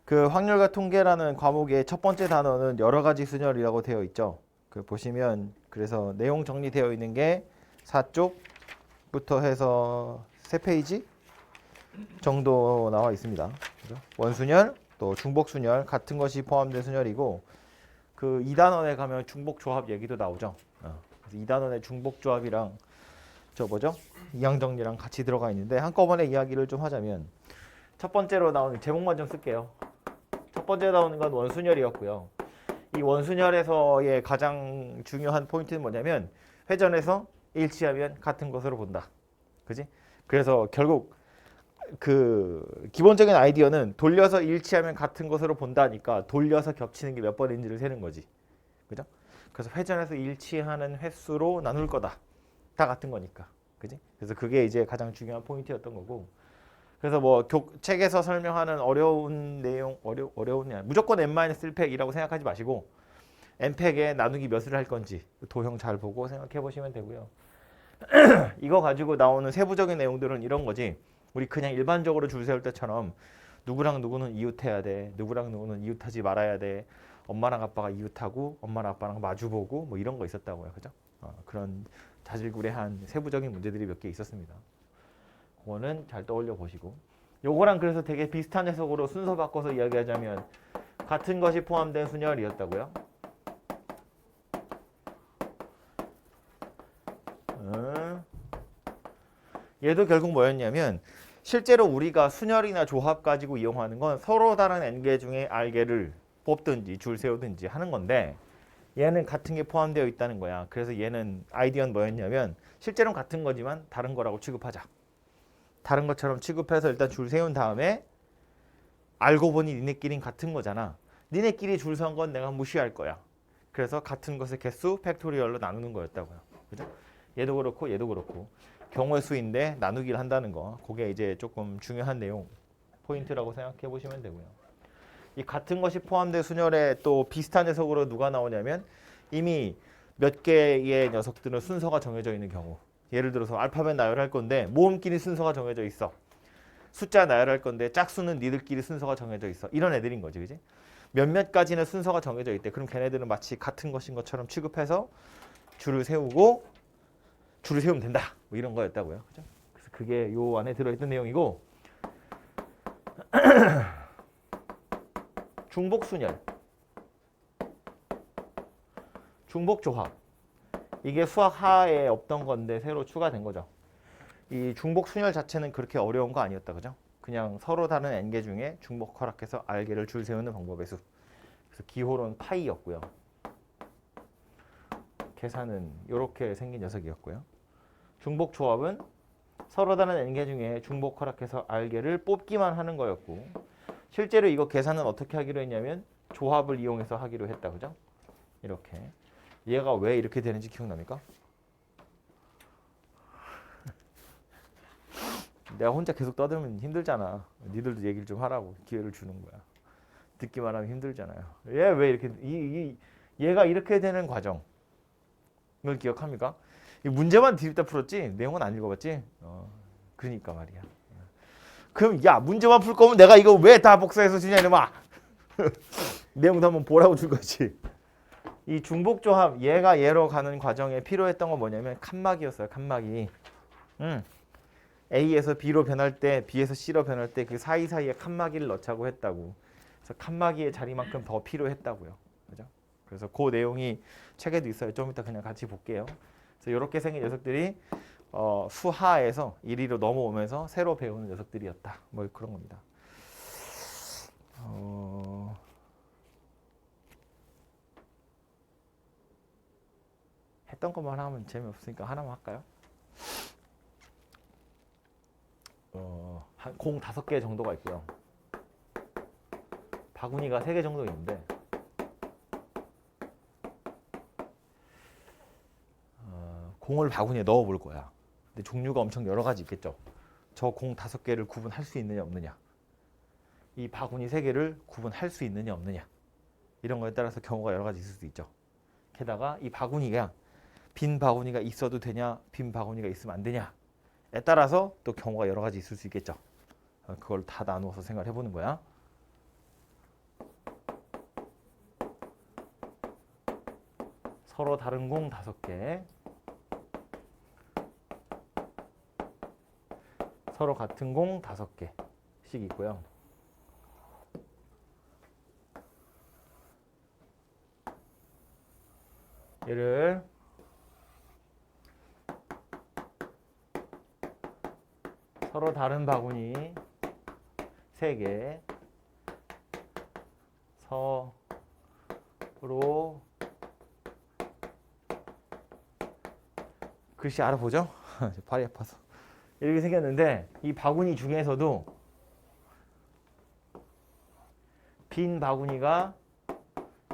그 확률과 통계라는 과목의 첫 번째 단어는 여러 가지 순열이라고 되어 있죠. 그 보시면 그래서 내용 정리되어 있는 게 4쪽부터 해서 3페이지 정도 나와 있습니다. 그죠? 원순열, 또 중복순열 같은 것이 포함된 순열이고 그 2단원에 가면 중복조합 얘기도 나오죠. 그래서 2단원의 중복조합이랑 저 뭐죠? 이항정리랑 같이 들어가 있는데 한꺼번에 이야기를 좀 하자면 첫 번째로 나오는 제목만 좀 쓸게요. 첫 번째 나오는 건 원순열이었고요. 이 원순열에서의 가장 중요한 포인트는 뭐냐면 회전에서 일치하면 같은 것으로 본다. 그지? 그래서 결국 그 기본적인 아이디어는 돌려서 일치하면 같은 것으로 본다니까 돌려서 겹치는 게 몇 번인지를 세는 거지. 그죠? 그래서 회전에서 일치하는 횟수로 나눌 거다. 다 같은 거니까. 그지? 그래서 그게 이제 가장 중요한 포인트였던 거고. 그래서 뭐 책에서 설명하는 어려운 내용, 어려운 무조건 n-1팩이라고 생각하지 마시고 n팩에 나누기 몇을 할 건지 도형 잘 보고 생각해 보시면 되고요. 이거 가지고 나오는 세부적인 내용들은 이런 거지. 우리 그냥 일반적으로 줄 세울 때처럼 누구랑 누구는 이웃해야 돼. 누구랑 누구는 이웃하지 말아야 돼. 엄마랑 아빠가 이웃하고 엄마랑 아빠랑 마주보고 뭐 이런 거 있었다고요. 그죠? 그런 자질구레한 세부적인 문제들이 몇 개 있었습니다. 그거는 잘 떠올려 보시고 요거랑 그래서 되게 비슷한 해석으로 순서 바꿔서 이야기하자면 같은 것이 포함된 순열이었다고요. 얘도 결국 뭐였냐면 실제로 우리가 순열이나 조합 가지고 이용하는 건 서로 다른 n개 중에 r개를 뽑든지 줄 세우든지 하는 건데 얘는 같은 게 포함되어 있다는 거야. 그래서 얘는 아이디어는 뭐였냐면 실제로는 같은 거지만 다른 거라고 취급하자. 다른 것처럼 취급해서 일단 줄 세운 다음에 알고 보니 니네끼리는 같은 거잖아. 니네끼리 줄 세운 건 내가 무시할 거야. 그래서 같은 것의 개수 팩토리얼로 나누는 거였다고요. 그죠? 얘도 그렇고 얘도 그렇고 경우의 수인데 나누기를 한다는 거. 그게 이제 조금 중요한 내용 포인트라고 생각해 보시면 되고요. 이 같은 것이 포함된 순열에 또 비슷한 해석으로 누가 나오냐면 이미 몇 개의 녀석들은 순서가 정해져 있는 경우. 예를 들어서 알파벳 나열할 건데 모음끼리 순서가 정해져 있어. 숫자 나열할 건데 짝수는 니들끼리 순서가 정해져 있어. 이런 애들인 거지, 그지? 몇몇 가지는 순서가 정해져 있대. 그럼 걔네들은 마치 같은 것인 것처럼 취급해서 줄을 세우고 줄을 세우면 된다. 뭐 이런 거였다고요, 그죠? 그래서 그게 요 안에 들어있던 내용이고 중복순열, 중복조합. 이게 수학 하에 없던 건데 새로 추가된 거죠. 이 중복순열 자체는 그렇게 어려운 거 아니었다, 그죠? 그냥 서로 다른 n개 중에 중복 허락해서 r개를 줄 세우는 방법의 수. 그래서 기호로는 파이였고요. 계산은 이렇게 생긴 녀석이었고요. 중복 조합은 서로 다른 n개 중에 중복 허락해서 r개를 뽑기만 하는 거였고 실제로 이거 계산은 어떻게 하기로 했냐면 조합을 이용해서 하기로 했다, 그죠? 이렇게. 얘가 왜 이렇게 되는지 기억납니까? 내가 혼자 계속 떠들면 힘들잖아. 니들도 얘기를 좀 하라고 기회를 주는 거야. 듣기만 하면 힘들잖아요. 얘 왜 이렇게 얘가 이렇게 되는 과정을 기억합니까? 이 문제만 뒤집다 풀었지 내용은 안 읽어봤지. 그러니까 말이야. 그럼 야 문제만 풀 거면 내가 이거 왜 다 복사해서 주냐 이놈아. 내용도 한번 보라고 줄 거지. 이 중복조합 얘가 얘로 가는 과정에 필요했던 건 뭐냐면 칸막이였어요. 칸막이. A에서 B로 변할 때 B에서 C로 변할 때 그 사이사이에 칸막이를 넣자고 했다고. 그래서 칸막이의 자리만큼 더 필요했다고요. 그죠? 그래서 그 내용이 책에도 있어요. 좀 이따 그냥 같이 볼게요. 그래서 이렇게 생긴 녀석들이 수하에서 1위로 넘어오면서 새로 배우는 녀석들이었다. 뭐 그런 겁니다. 했던 것만 하면 재미없으니까 하나만 할까요? 한 공 5개 정도가 있고요. 바구니가 3개 정도 있는데 공을 바구니에 넣어 볼 거야. 근데 종류가 엄청 여러 가지 있겠죠. 저 공 5개를 구분할 수 있느냐 없느냐. 이 바구니 3개를 구분할 수 있느냐 없느냐. 이런 거에 따라서 경우가 여러 가지 있을 수 있죠. 게다가 이 바구니가 빈 바구니가 있어도 되냐 빈 바구니가 있으면 안 되냐에 따라서 또 경우가 여러 가지 있을 수 있겠죠. 그걸 다 나누어서 생각해 보는 거야. 서로 다른 공 5개. 서로 같은 공 5개씩 있고요. 얘를 서로 다른 바구니 3개, 서로 글씨 알아보죠? 발이 아파서 이렇게 생겼는데, 이 바구니 중에서도 빈 바구니가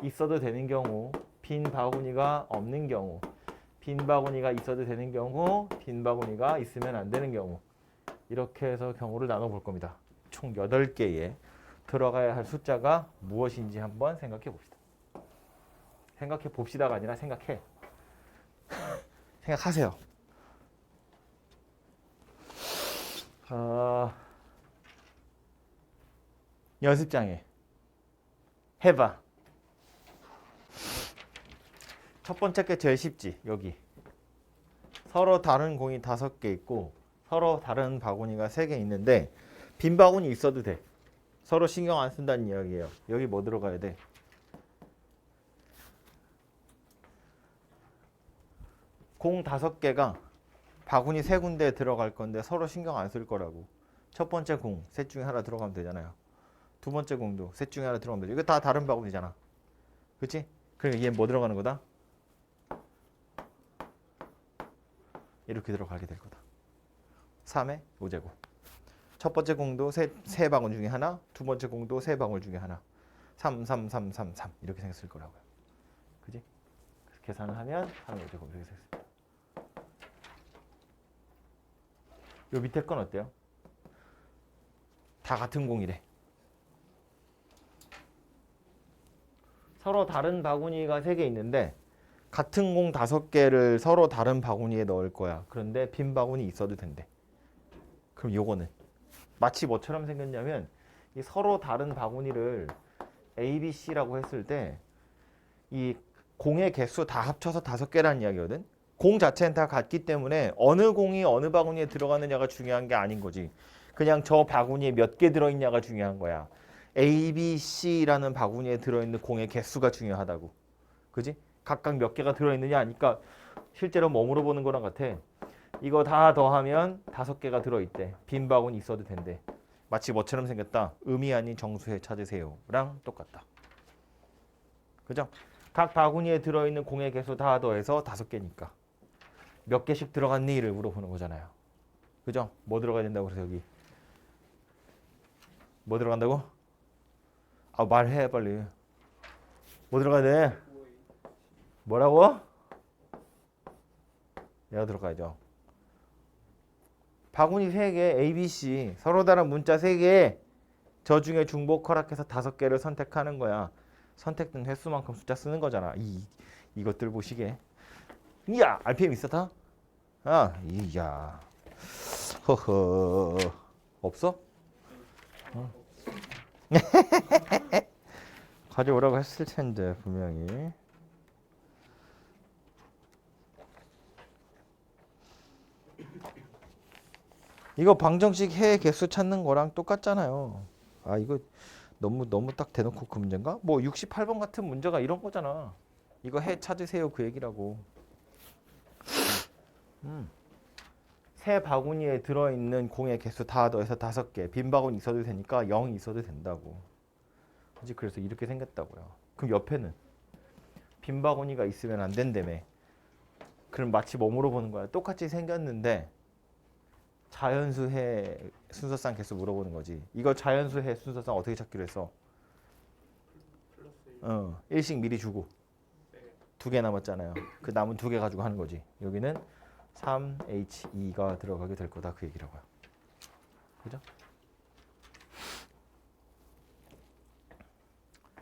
있어도 되는 경우, 빈 바구니가 없는 경우, 빈 바구니가 있어도 되는 경우, 빈 바구니가 있으면 안 되는 경우, 이렇게 해서 경우를 나눠볼 겁니다. 총 8개에 들어가야 할 숫자가 무엇인지 한번 생각해 봅시다. 생각해 봅시다가 아니라 생각해. 생각하세요. 연습장에 해봐. 첫 번째 게 제일 쉽지. 여기 서로 다른 공이 5개 있고 서로 다른 바구니가 3개 있는데 빈 바구니 있어도 돼. 서로 신경 안 쓴다는 이야기예요. 여기 뭐 들어가야 돼? 공 5개가 바구니 3군데에 들어갈 건데 서로 신경 안 쓸 거라고. 첫 번째 공 셋 중에 하나 들어가면 되잖아요. 두 번째 공도 셋 중에 하나 들어가면 되죠. 이거 다 다른 바구니잖아. 그치? 그러니까 얘 뭐 들어가는 거다? 이렇게 들어가게 될 거다. 3의 5제곱. 첫 번째 공도 세 바구니 중에 하나, 두 번째 공도 3바구니 중에 하나. 3, 3, 3, 3, 3 이렇게 생겼을 거라고요. 그지? 계산을 하면 3의 5제곱 이렇게 생겼습니다. 요 밑에 건 어때요? 다 같은 공이래. 서로 다른 바구니가 3개 있는데 같은 공 5개를 서로 다른 바구니에 넣을 거야. 그런데 빈 바구니 있어도 된대. 그럼 요거는 마치 뭐처럼 생겼냐면, 이 서로 다른 바구니를 A, B, C라고 했을 때 이 공의 개수 다 합쳐서 5개라는 이야기거든. 공 자체는 다 같기 때문에 어느 공이 어느 바구니에 들어가느냐가 중요한 게 아닌 거지. 그냥 저 바구니에 몇 개 들어있냐가 중요한 거야. A, B, C라는 바구니에 들어있는 공의 개수가 중요하다고. 그지? 각각 몇 개가 들어있느냐 하니까 실제로 뭐 물어보는 거랑 같아. 이거 다 더하면 5개가 들어있대. 빈 바구니 있어도 된대. 마치 뭐처럼 생겼다. 의미 아닌 정수해 찾으세요 랑 똑같다. 그죠? 각 바구니에 들어있는 공의 개수 다 더해서 5개니까 몇 개씩 들어갔니?를 물어보는 거잖아요. 그죠? 뭐 들어가야 된다고 그래서 여기 뭐 들어간다고? 아, 말해 빨리. 뭐 들어가야 돼? 뭐라고? 얘가 들어가야죠. 바구니 3개 A, B, C 서로 다른 문자 3개, 저 중에 중복 허락해서 5개를 선택하는 거야. 선택된 횟수만큼 숫자 쓰는 거잖아. 이것들 보시게. 이야, RPM 있었다? 아, 이야. 허허. 없어? 어. 가져오라고 했을 텐데 분명히. 이거 방정식 해 개수 찾는 거랑 똑같잖아요. 아, 이거 너무 딱 대놓고 그 문제인가? 뭐 68번 같은 문제가 이런 거잖아. 이거 해 찾으세요 그 얘기라고. 세 바구니에 들어있는 공의 개수 다 더해서 5개. 빈 바구니 있어도 되니까 0이 있어도 된다고. 그지? 그래서 이렇게 생겼다고요. 그럼 옆에는 빈 바구니가 있으면 안 된다며. 그럼 마치 뭐 물어보는 거야? 똑같이 생겼는데 자연수해 순서상 개수 물어보는 거지. 이거 자연수해 순서상 어떻게 찾기로 했어? 일씩 미리 주고 2개 남았잖아요. 그 남은 2개 가지고 하는 거지. 여기는 3H2가 들어가게 될 거다 그 얘기라고요. 그죠?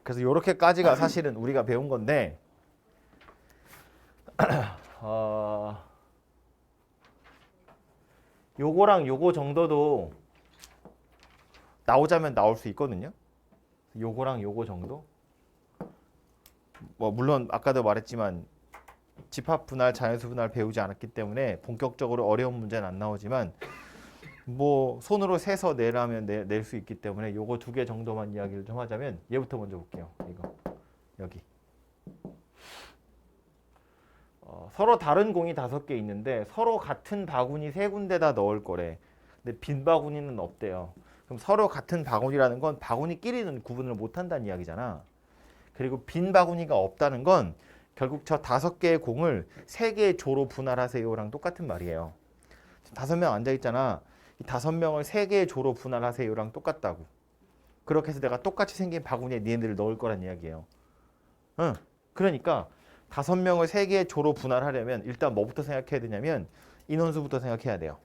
그래서 이렇게까지가 사실은 우리가 배운 건데 요거랑 요거 정도도 나오자면 나올 수 있거든요. 요거랑 요거 정도. 뭐 물론 아까도 말했지만 집합 분할, 자연수 분할 배우지 않았기 때문에 본격적으로 어려운 문제는 안 나오지만 뭐 손으로 세서 내라면 낼 수 있기 때문에 요거 두 개 정도만 이야기를 좀 하자면 얘부터 먼저 볼게요. 이거 여기 서로 다른 공이 5개 있는데 서로 같은 바구니 3군데다 넣을 거래. 근데 빈 바구니는 없대요. 그럼 서로 같은 바구니라는 건 바구니끼리는 구분을 못 한다는 이야기잖아. 그리고 빈 바구니가 없다는 건 결국 저 5개의 공을 3개의 조로 분할하세요랑 똑같은 말이에요. 5명 앉아있잖아. 이 5명을 3개의 조로 분할하세요랑 똑같다고. 그렇게 해서 내가 똑같이 생긴 바구니에 니네들을 넣을 거란 이야기예요. 응. 그러니까 5명을 3개의 조로 분할하려면 일단 뭐부터 생각해야 되냐면 인원수부터 생각해야 돼요.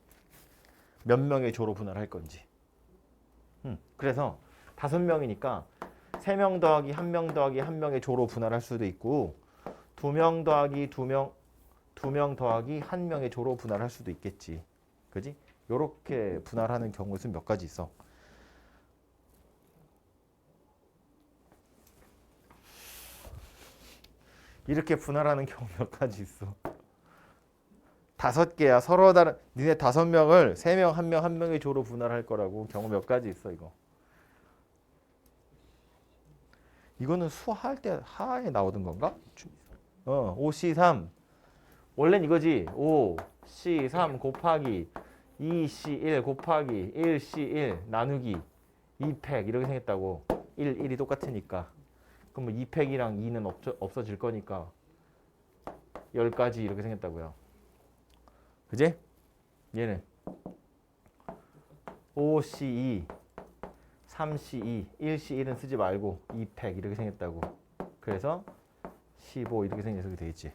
몇 명의 조로 분할할 건지. 그래서 5명이니까 3명 더하기 1명 더하기 1명의 조로 분할할 수도 있고 2명 더하기 2명 더하기 1명의 조로 분할할 수도 있겠지. 그지? 요렇게 분할하는 경우는 몇 가지 있어. 이렇게 분할하는 경우 몇 가지 있어. 5개야. 서로 다른 니네 5명을 3명, 1명, 1명의 조로 분할할 거라고. 경우 몇 가지 있어 이거. 이거는 수할 때 하에 나오던 건가? 5C3 원래는 이거지. 5C3 곱하기 2C1 곱하기 1C1 나누기 2팩 이렇게 생겼다고. 1이 똑같으니까. 그럼 뭐 2팩이랑 2는 없어질 거니까 10가지 이렇게 생겼다고요. 그지? 얘는 5C2 3C2 1C1은 쓰지 말고 2팩 이렇게 생겼다고. 그래서 15 이렇게 생겨서 되겠지.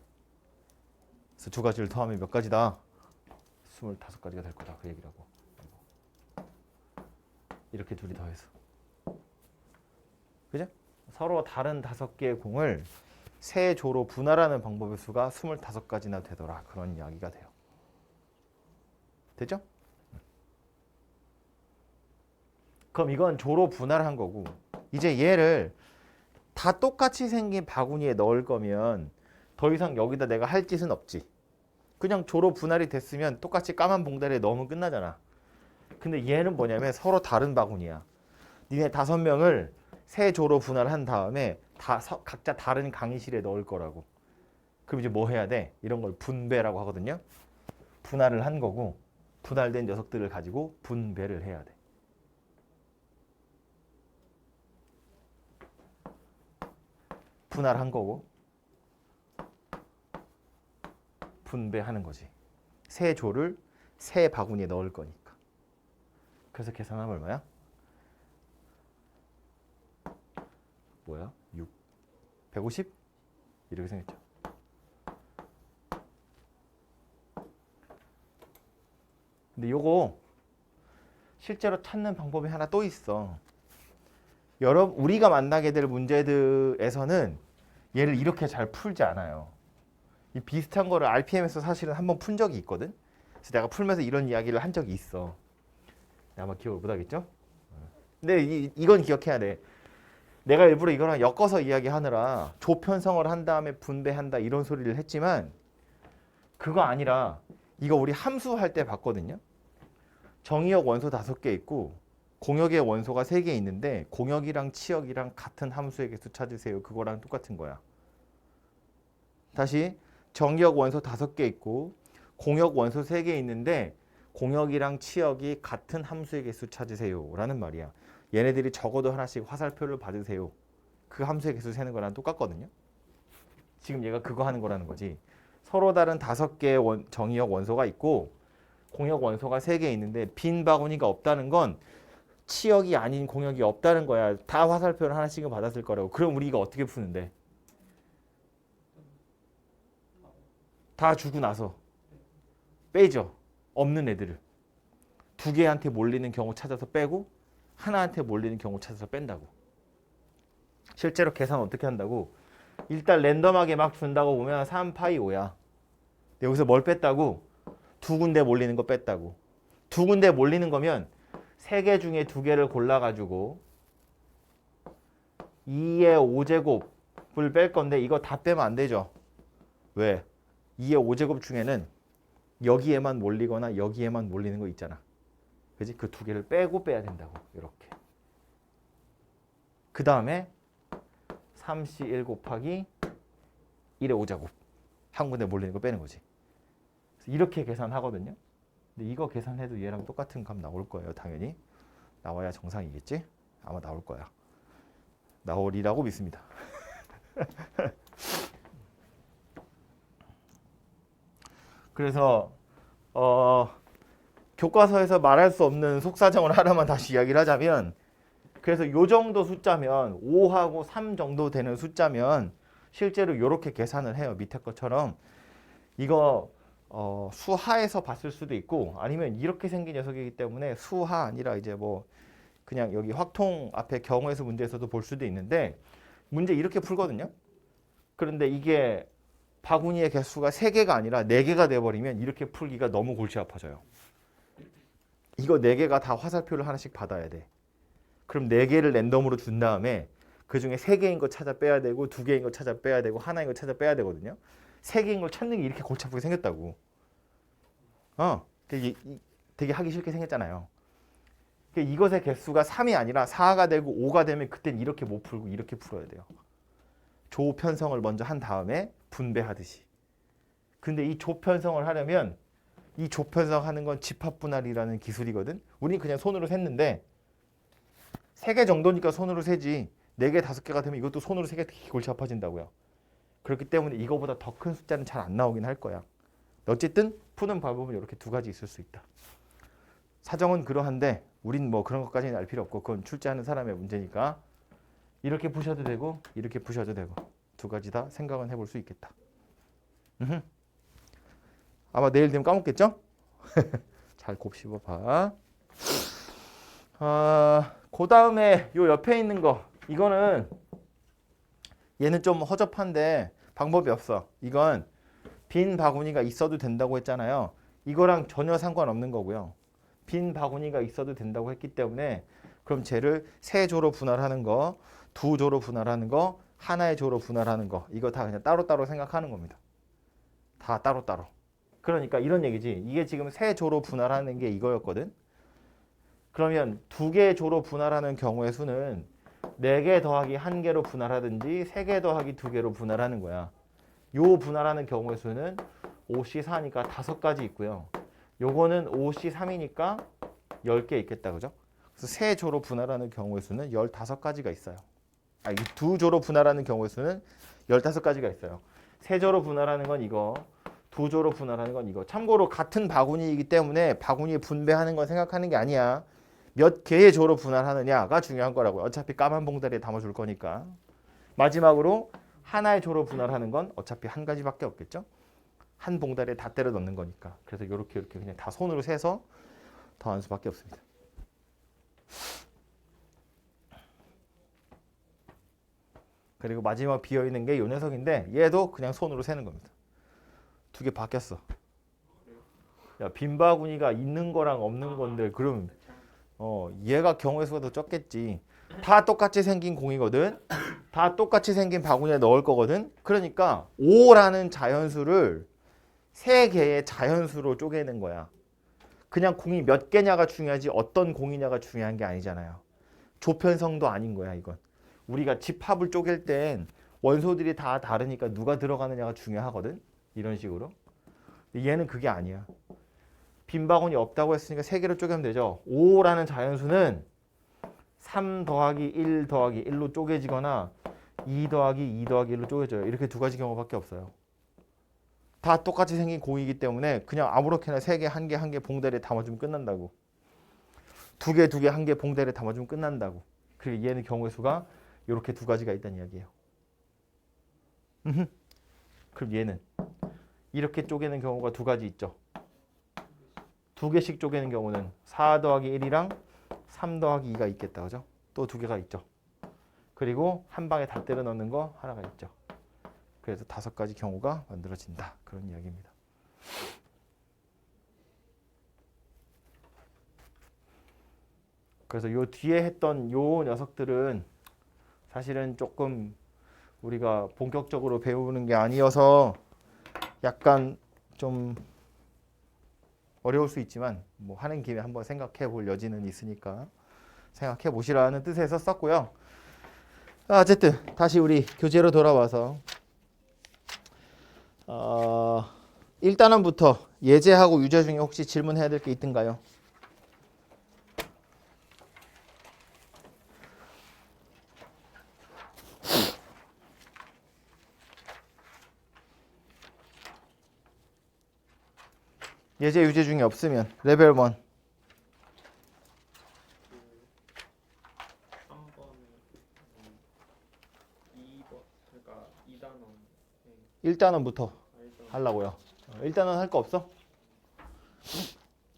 그래서 두 가지를 더하면 몇 가지다? 25가지가 될 거다. 그 얘기라고. 이렇게 둘이 더해서. 그죠? 서로 다른 5개의 공을 3조로 분할하는 방법의 수가 25가지나 되더라. 그런 이야기가 돼요. 됐죠? 그럼 이건 조로 분할한 거고 이제 얘를 다 똑같이 생긴 바구니에 넣을 거면 더 이상 여기다 내가 할 짓은 없지. 그냥 조로 분할이 됐으면 똑같이 까만 봉다리에 넣으면 끝나잖아. 근데 얘는 뭐냐면 서로 다른 바구니야. 니네 5명을 3조로 분할한 다음에 각자 다른 강의실에 넣을 거라고. 그럼 이제 뭐 해야 돼? 이런 걸 분배라고 하거든요. 분할을 한 거고 분할된 녀석들을 가지고 분배를 해야 돼. 분할한 거고 분배하는 거지. 3조를 3바구니에 넣을 거니까. 그래서 계산하면 얼마야? 뭐야? 6 150? 이렇게 생겼죠. 근데 요거 실제로 찾는 방법이 하나 또 있어. 우리가 만나게 될 문제들에서는 얘를 이렇게 잘 풀지 않아요. 이 비슷한 거를 RPM에서 사실은 한번 푼 적이 있거든. 그래서 내가 풀면서 이런 이야기를 한 적이 있어. 아마 기억을 못 하겠죠? 근데 이건 기억해야 돼. 내가 일부러 이거랑 엮어서 이야기하느라 조편성을 한 다음에 분배한다 이런 소리를 했지만 그거 아니라 이거 우리 함수할 때 봤거든요. 정의역 원소 5개 있고 공역의 원소가 3개 있는데 공역이랑 치역이랑 같은 함수의 개수 찾으세요. 그거랑 똑같은 거야. 다시 정의역 원소 5개 있고 공역 원소 3개 있는데 공역이랑 치역이 같은 함수의 개수 찾으세요. 라는 말이야. 얘네들이 적어도 하나씩 화살표를 받으세요. 그 함수의 개수 세는 거랑 똑같거든요. 지금 얘가 그거 하는 거라는 거지. 서로 다른 5개의 정의역 원소가 있고 공역 원소가 3개 있는데 빈 바구니가 없다는 건 치역이 아닌 공역이 없다는 거야. 다 화살표를 하나씩은 받았을 거라고. 그럼 우리 이거 어떻게 푸는데? 다 주고 나서 빼죠. 없는 애들을. 2개한테 몰리는 경우 찾아서 빼고 하나한테 몰리는 경우 찾아서 뺀다고. 실제로 계산 어떻게 한다고? 일단 랜덤하게 막 준다고 보면 3파이 5야. 여기서 뭘 뺐다고? 2군데 몰리는 거 뺐다고. 2군데 몰리는 거면 3개 중에 2개를 골라가지고 2의 5제곱을 뺄 건데 이거 다 빼면 안 되죠. 왜? 2의 5제곱 중에는 여기에만 몰리거나 여기에만 몰리는 거 있잖아. 그지? 그 2개를 빼고 빼야 된다고. 이렇게. 그 다음에 3C1 곱하기 1의 5제곱. 한 군데 몰리는 거 빼는 거지. 이렇게 계산하거든요. 근데 이거 계산해도 얘랑 똑같은 값 나올 거예요. 당연히. 나와야 정상이겠지? 아마 나올 거야. 나오리라고 믿습니다. 그래서 교과서에서 말할 수 없는 속사정을 하나만 다시 이야기를 하자면, 그래서 요 정도 숫자면 5하고 3 정도 되는 숫자면 실제로 이렇게 계산을 해요. 밑에 것처럼. 이거 수하에서 봤을 수도 있고 아니면 이렇게 생긴 녀석이기 때문에 수하 아니라 이제 뭐 그냥 여기 확통 앞에 경우에서 문제에서도 볼 수도 있는데, 문제 이렇게 풀거든요. 그런데 이게 바구니의 개수가 3개가 아니라 4개가 돼버리면 이렇게 풀기가 너무 골치 아파져요. 이거 4개가 다 화살표를 하나씩 받아야 돼. 그럼 4개를 랜덤으로 준 다음에 그 중에 3개인 거 찾아 빼야 되고 2개인 거 찾아 빼야 되고 하나인 거 찾아 빼야 되거든요. 3개인 걸 찾는 게 이렇게 골치 아프게 생겼다고. 되게 하기 싫게 생겼잖아요. 이것의 개수가 3이 아니라 4가 되고 5가 되면 그땐 이렇게 못 풀고 이렇게 풀어야 돼요. 조편성을 먼저 한 다음에 분배하듯이. 근데 이 조편성을 하려면 이 조편성 하는 건 집합분할이라는 기술이거든. 우린 그냥 손으로 셌는데 3개 정도니까 손으로 세지 4개, 5개가 되면 이것도 손으로 세게 되게 골치 아파진다고요. 그렇기 때문에 이거보다 더 큰 숫자는 잘 안 나오긴 할 거야. 어쨌든 푸는 방법은 이렇게 2가지 있을 수 있다. 사정은 그러한데 우린 뭐 그런 것까지는 알 필요 없고 그건 출제하는 사람의 문제니까 이렇게 푸셔도 되고 이렇게 푸셔도 되고 2가지 다 생각은 해볼 수 있겠다. 아마 내일 되면 까먹겠죠? 잘 곱씹어봐. 그 다음에 요 옆에 있는 거 이거는 얘는 좀 허접한데 방법이 없어. 이건 빈 바구니가 있어도 된다고 했잖아요. 이거랑 전혀 상관없는 거고요. 빈 바구니가 있어도 된다고 했기 때문에 그럼 쟤를 3조로 분할하는 거, 2조로 분할하는 거, 하나의 조로 분할하는 거 이거 다 그냥 따로따로 생각하는 겁니다. 다 따로따로. 그러니까 이런 얘기지. 이게 지금 3조로 분할하는 게 이거였거든. 그러면 2개 조로 분할하는 경우의 수는 4개 더하기 1개로 분할하든지 3개 더하기 2개로 분할하는 거야. 요 분할하는 경우의 수는 5C4니까 5가지 있고요. 요거는 5C3이니까 10개 있겠다. 그죠? 그래서 3조로 분할하는 경우의 수는 15가지가 있어요. 이 2조로 분할하는 경우의 수는 15가지가 있어요. 3조로 분할하는 건 이거, 2조로 분할하는 건 이거. 참고로 같은 바구니이기 때문에 바구니에 분배하는 건 생각하는 게 아니야. 몇 개의 조로 분할하느냐가 중요한 거라고요. 어차피 까만 봉다리에 담아줄 거니까. 마지막으로 하나의 조로 분할하는 건 어차피 한 가지밖에 없겠죠. 한 봉다리에 다 때려 넣는 거니까. 그래서 이렇게 그냥 다 손으로 세서 더할 수밖에 없습니다. 그리고 마지막 비어있는 게 이 녀석인데 얘도 그냥 손으로 세는 겁니다. 2개 바뀌었어. 야, 빈 바구니가 있는 거랑 없는 건데 그럼 얘가 경우의 수가 더 적겠지. 다 똑같이 생긴 공이거든. 다 똑같이 생긴 바구니에 넣을 거거든. 그러니까 5라는 자연수를 3개의 자연수로 쪼개는 거야. 그냥 공이 몇 개냐가 중요하지 어떤 공이냐가 중요한 게 아니잖아요. 조편성도 아닌 거야 이건. 우리가 집합을 쪼갤 땐 원소들이 다 다르니까 누가 들어가느냐가 중요하거든. 이런 식으로. 얘는 그게 아니야. 빈 바구니 없다고 했으니까 3개로 쪼개면 되죠. 5라는 자연수는 3 더하기 1 더하기 1로 쪼개지거나 2 더하기 2 더하기 1로 쪼개져요. 이렇게 2가지 경우밖에 없어요. 다 똑같이 생긴 공이기 때문에 그냥 아무렇게나 3개, 1개, 1개 봉다리에 담아주면 끝난다고. 2개, 2개, 1개 봉다리에 담아주면 끝난다고. 그리고 얘는 경우의 수가 이렇게 2가지가 있다는 이야기예요. 그럼 얘는 이렇게 쪼개는 경우가 2가지 있죠. 2개씩 쪼개는 경우는 4 더하기 1이랑 3 더하기 2가 있겠다. 그죠? 또 2개가 있죠. 그리고 한 방에 다 때려 넣는 거 하나가 있죠. 그래서 5가지 경우가 만들어진다. 그런 이야기입니다. 그래서 요 뒤에 했던 요 녀석들은 사실은 조금 우리가 본격적으로 배우는 게 아니어서 약간 좀 어려울 수 있지만 뭐 하는 김에 한번 생각해 볼 여지는 있으니까 생각해 보시라는 뜻에서 썼고요. 어쨌든 다시 우리 교재로 돌아와서 1단원부터 예제하고 유제 중에 혹시 질문해야 될 게 있던가요? 예제 유제 중에 없으면 레벨 1 3번, 2번, 그러니까 2단원. 1단원부터 하려고요. 1단원 할 거 없어?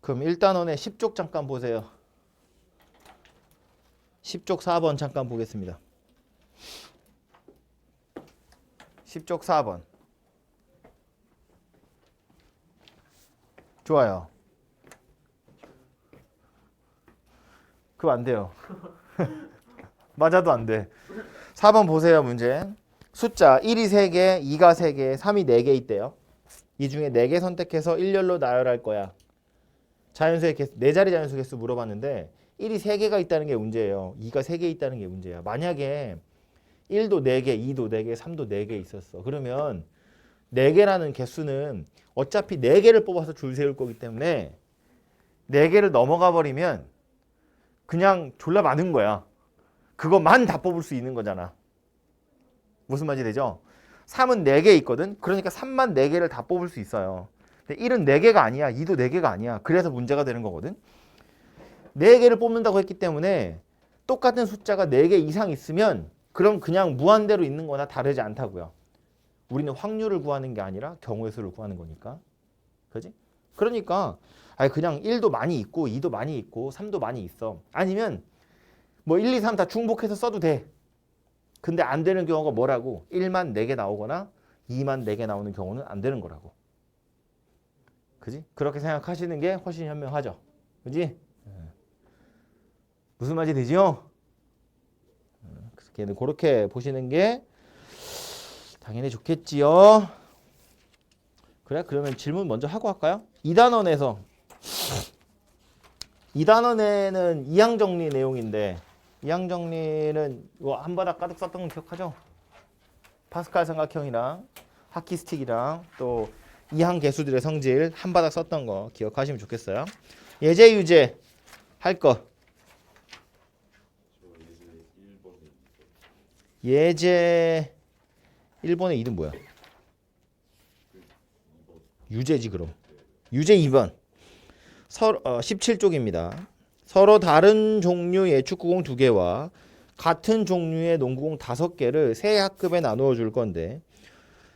그럼 1단원의 10쪽 잠깐 보세요. 10쪽 4번 잠깐 보겠습니다. 10쪽 4번. 좋아요. 그거 안 돼요. 맞아도 안 돼. 4번 보세요, 문제. 숫자 1이 3개, 2가 3개, 3이 4개 있대요. 이 중에 4개 선택해서 일렬로 나열할 거야. 자연수의 개수, 4자리 자연수 개수 물어봤는데 1이 3개가 있다는 게 문제예요. 2가 3개 있다는 게 문제야. 만약에 1도 4개, 2도 4개, 3도 4개 있었어. 그러면 4개라는 개수는 어차피 4개를 뽑아서 줄 세울 거기 때문에 4개를 넘어가 버리면 그냥 졸라 많은 거야. 그것만 다 뽑을 수 있는 거잖아. 무슨 말인지 되죠? 3은 4개 있거든. 그러니까 3만 4개를 다 뽑을 수 있어요. 근데 1은 4개가 아니야. 2도 4개가 아니야. 그래서 문제가 되는 거거든. 4개를 뽑는다고 했기 때문에 똑같은 숫자가 4개 이상 있으면 그럼 그냥 무한대로 있는 거나 다르지 않다고요. 우리는 확률을 구하는 게 아니라 경우의 수를 구하는 거니까. 그지? 그러니까 그냥 1도 많이 있고 2도 많이 있고 3도 많이 있어. 아니면 뭐 1, 2, 3 다 중복해서 써도 돼. 근데 안 되는 경우가 뭐라고? 1만 4개 나오거나 2만 4개 나오는 경우는 안 되는 거라고. 그지? 그렇게 생각하시는 게 훨씬 현명하죠. 그지? 무슨 말인지 되죠? 그래서 걔는 그렇게 보시는 게 당연히 좋겠지요. 그래? 그러면 질문 먼저 하고 할까요? 2단원에서 2단원에는 이항정리 내용인데 이항정리는 한 바닥 가득 썼던 거 기억하죠? 파스칼 삼각형이랑 하키 스틱이랑 또 이항 개수들의 성질 한 바닥 썼던 거 기억하시면 좋겠어요. 예제 유제 할 거. 예제 1번의 2는 뭐야? 유제지 그럼. 유제 2번. 17쪽입니다. 서로 다른 종류의 축구공 2개와 같은 종류의 농구공 5개를 세 학급에 나누어 줄 건데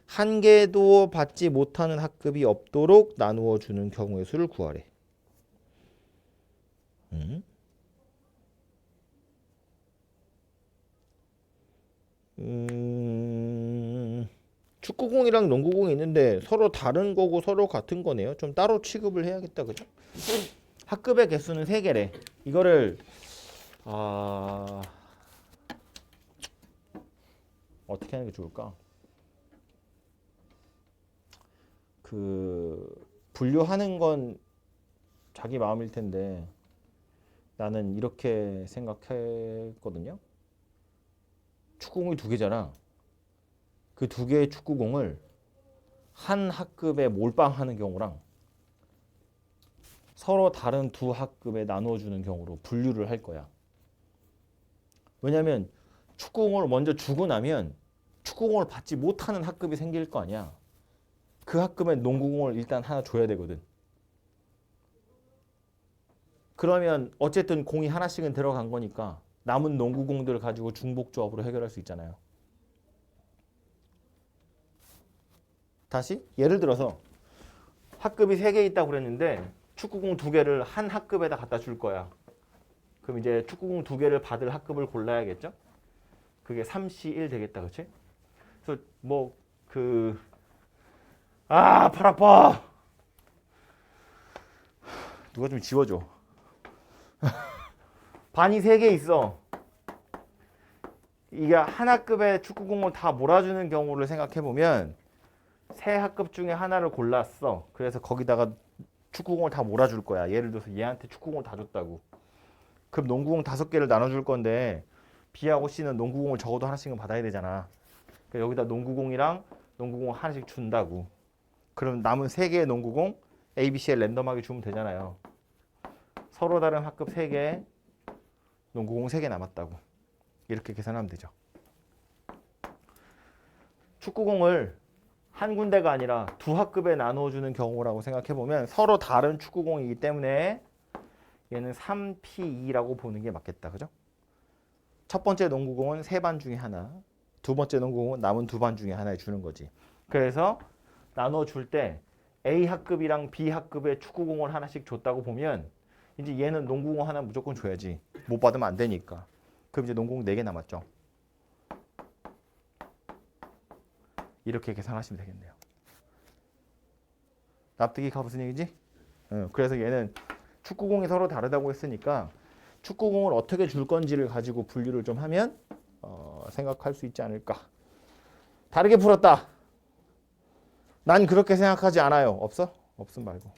한 개도 받지 못하는 학급이 없도록 나누어 주는 경우의 수를 구하래. 축구공이랑 농구공이 있는데 서로 다른 거고 서로 같은 거네요. 좀 따로 취급을 해야겠다. 그죠? 학급의 개수는 3개래. 이거를 어떻게 하는 게 좋을까? 분류하는 건 자기 마음일 텐데 나는 이렇게 생각했거든요. 축구공이 2개잖아. 그 2개의 축구공을 한 학급에 몰빵하는 경우랑 서로 다른 2학급에 나누어주는 경우로 분류를 할 거야. 왜냐면 축구공을 먼저 주고 나면 축구공을 받지 못하는 학급이 생길 거 아니야. 그 학급엔 농구공을 일단 하나 줘야 되거든. 그러면 어쨌든 공이 하나씩은 들어간 거니까 남은 농구공들을 가지고 중복조합으로 해결할 수 있잖아요. 다시 예를 들어서 학급이 3개 있다고 그랬는데 축구공 2개를 한 학급에다 갖다 줄 거야. 그럼 이제 축구공 2개를 받을 학급을 골라야겠죠? 그게 3C1 되겠다. 그치? 그래서 팔 아파. 누가 좀 지워줘. 반이 3개 있어. 이게 한 학급의 축구공을 다 몰아주는 경우를 생각해 보면 세 학급 중에 하나를 골랐어. 그래서 거기다가 축구공을 다 몰아줄 거야. 예를 들어서 얘한테 축구공을 다 줬다고. 그럼 농구공 5개를 나눠줄 건데 B하고 C는 농구공을 적어도 하나씩은 받아야 되잖아. 그러니까 여기다 농구공이랑 농구공 하나씩 준다고. 그럼 남은 3개의 농구공 A, B, C에 랜덤하게 주면 되잖아요. 서로 다른 학급 3개, 농구공 3개 남았다고. 이렇게 계산하면 되죠. 축구공을 한 군데가 아니라 두 학급에 나눠주는 경우라고 생각해보면 서로 다른 축구공이기 때문에 얘는 3P2라고 보는 게 맞겠다. 그죠? 첫 번째 농구공은 3반 중에 하나, 두 번째 농구공은 남은 2반 중에 하나에 주는 거지. 그래서 나눠줄 때 A 학급이랑 B 학급의 축구공을 하나씩 줬다고 보면 이제 얘는 농구공 하나 무조건 줘야지. 못 받으면 안 되니까. 그럼 이제 농구공 4개 남았죠. 이렇게 계산하시면 되겠네요. 납득이 가 무슨 얘기지? 그래서 얘는 축구공이 서로 다르다고 했으니까 축구공을 어떻게 줄 건지를 가지고 분류를 좀 하면 생각할 수 있지 않을까. 다르게 풀었다. 난 그렇게 생각하지 않아요. 없어? 없음 말고.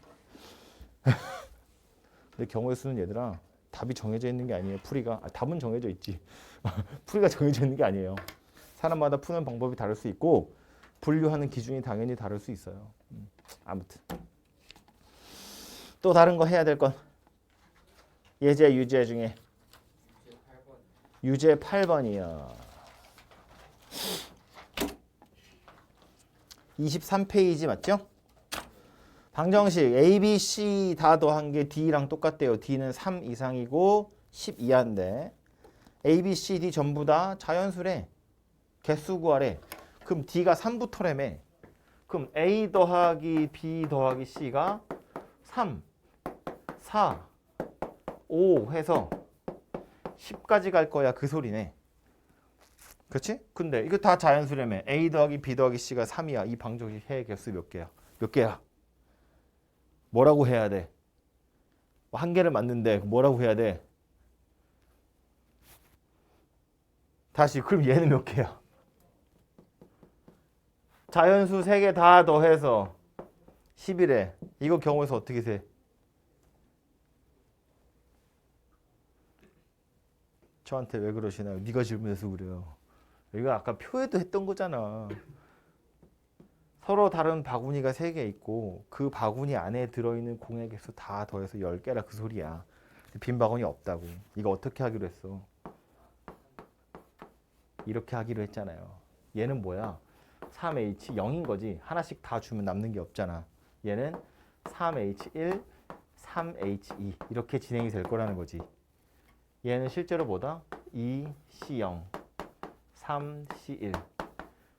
근데 경우의 수는 얘들아 답이 정해져 있는 게 아니에요. 풀이가. 답은 정해져 있지. 풀이가 정해져 있는 게 아니에요. 사람마다 푸는 방법이 다를 수 있고 분류하는 기준이 당연히 다를 수 있어요. 아무튼 또 다른 거 해야 될 건 예제 유제 중에 유제 8번이요. 23페이지 맞죠? 방정식 A, B, C 다 더한 게 D랑 똑같대요. D는 3 이상이고 10 이하인데 A, B, C, D 전부 다 자연수래. 개수 구하래. 그럼 D가 3부터라며. 그럼 A 더하기 B 더하기 C가 3, 4, 5 해서 10까지 갈 거야. 그 소리네. 그렇지? 근데 이거 다 자연수라며. A 더하기 B 더하기 C가 3이야. 이 방정식 해의 개수 몇 개야? 몇 개야? 뭐라고 해야 돼? 한 개를 맞는데 뭐라고 해야 돼? 다시 그럼 얘는 몇 개야? 자연수 3개 다 더해서 10이래. 이거 경우에서 어떻게 세? 저한테 왜 그러시나요? 네가 질문해서 그래요. 이거 아까 표에도 했던 거잖아. 서로 다른 바구니가 3개 있고 그 바구니 안에 들어있는 공의 개수 다 더해서 10개라 그 소리야. 빈 바구니 없다고. 이거 어떻게 하기로 했어? 이렇게 하기로 했잖아요. 얘는 뭐야? 3H 0인 거지. 하나씩 다 주면 남는 게 없잖아. 얘는 3H1, 3H2 이렇게 진행이 될 거라는 거지. 얘는 실제로 뭐다? 2C0, 3C1,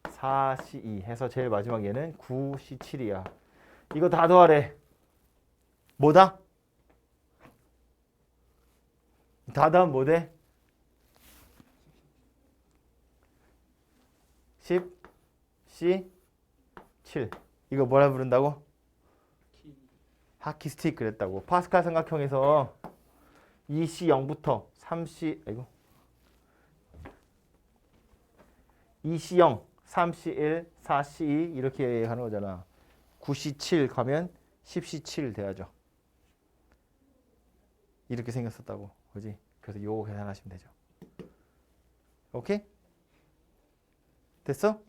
4C2 해서 제일 마지막 얘는 9C7이야. 이거 다 더하래. 뭐다? 다 더하면 뭐 돼? 10C7. 이거 뭐라 부른다고? 하키 스틱 그랬다고. 파스칼 삼각형에서 2C0부터 3C 아이고 2C0, 3C1, 4C2 이렇게 하는 거잖아. 9C7 가면 10C7 돼야죠. 이렇게 생겼었다고. 그지? 그래서 요거 계산하시면 되죠. 오케이? 됐어?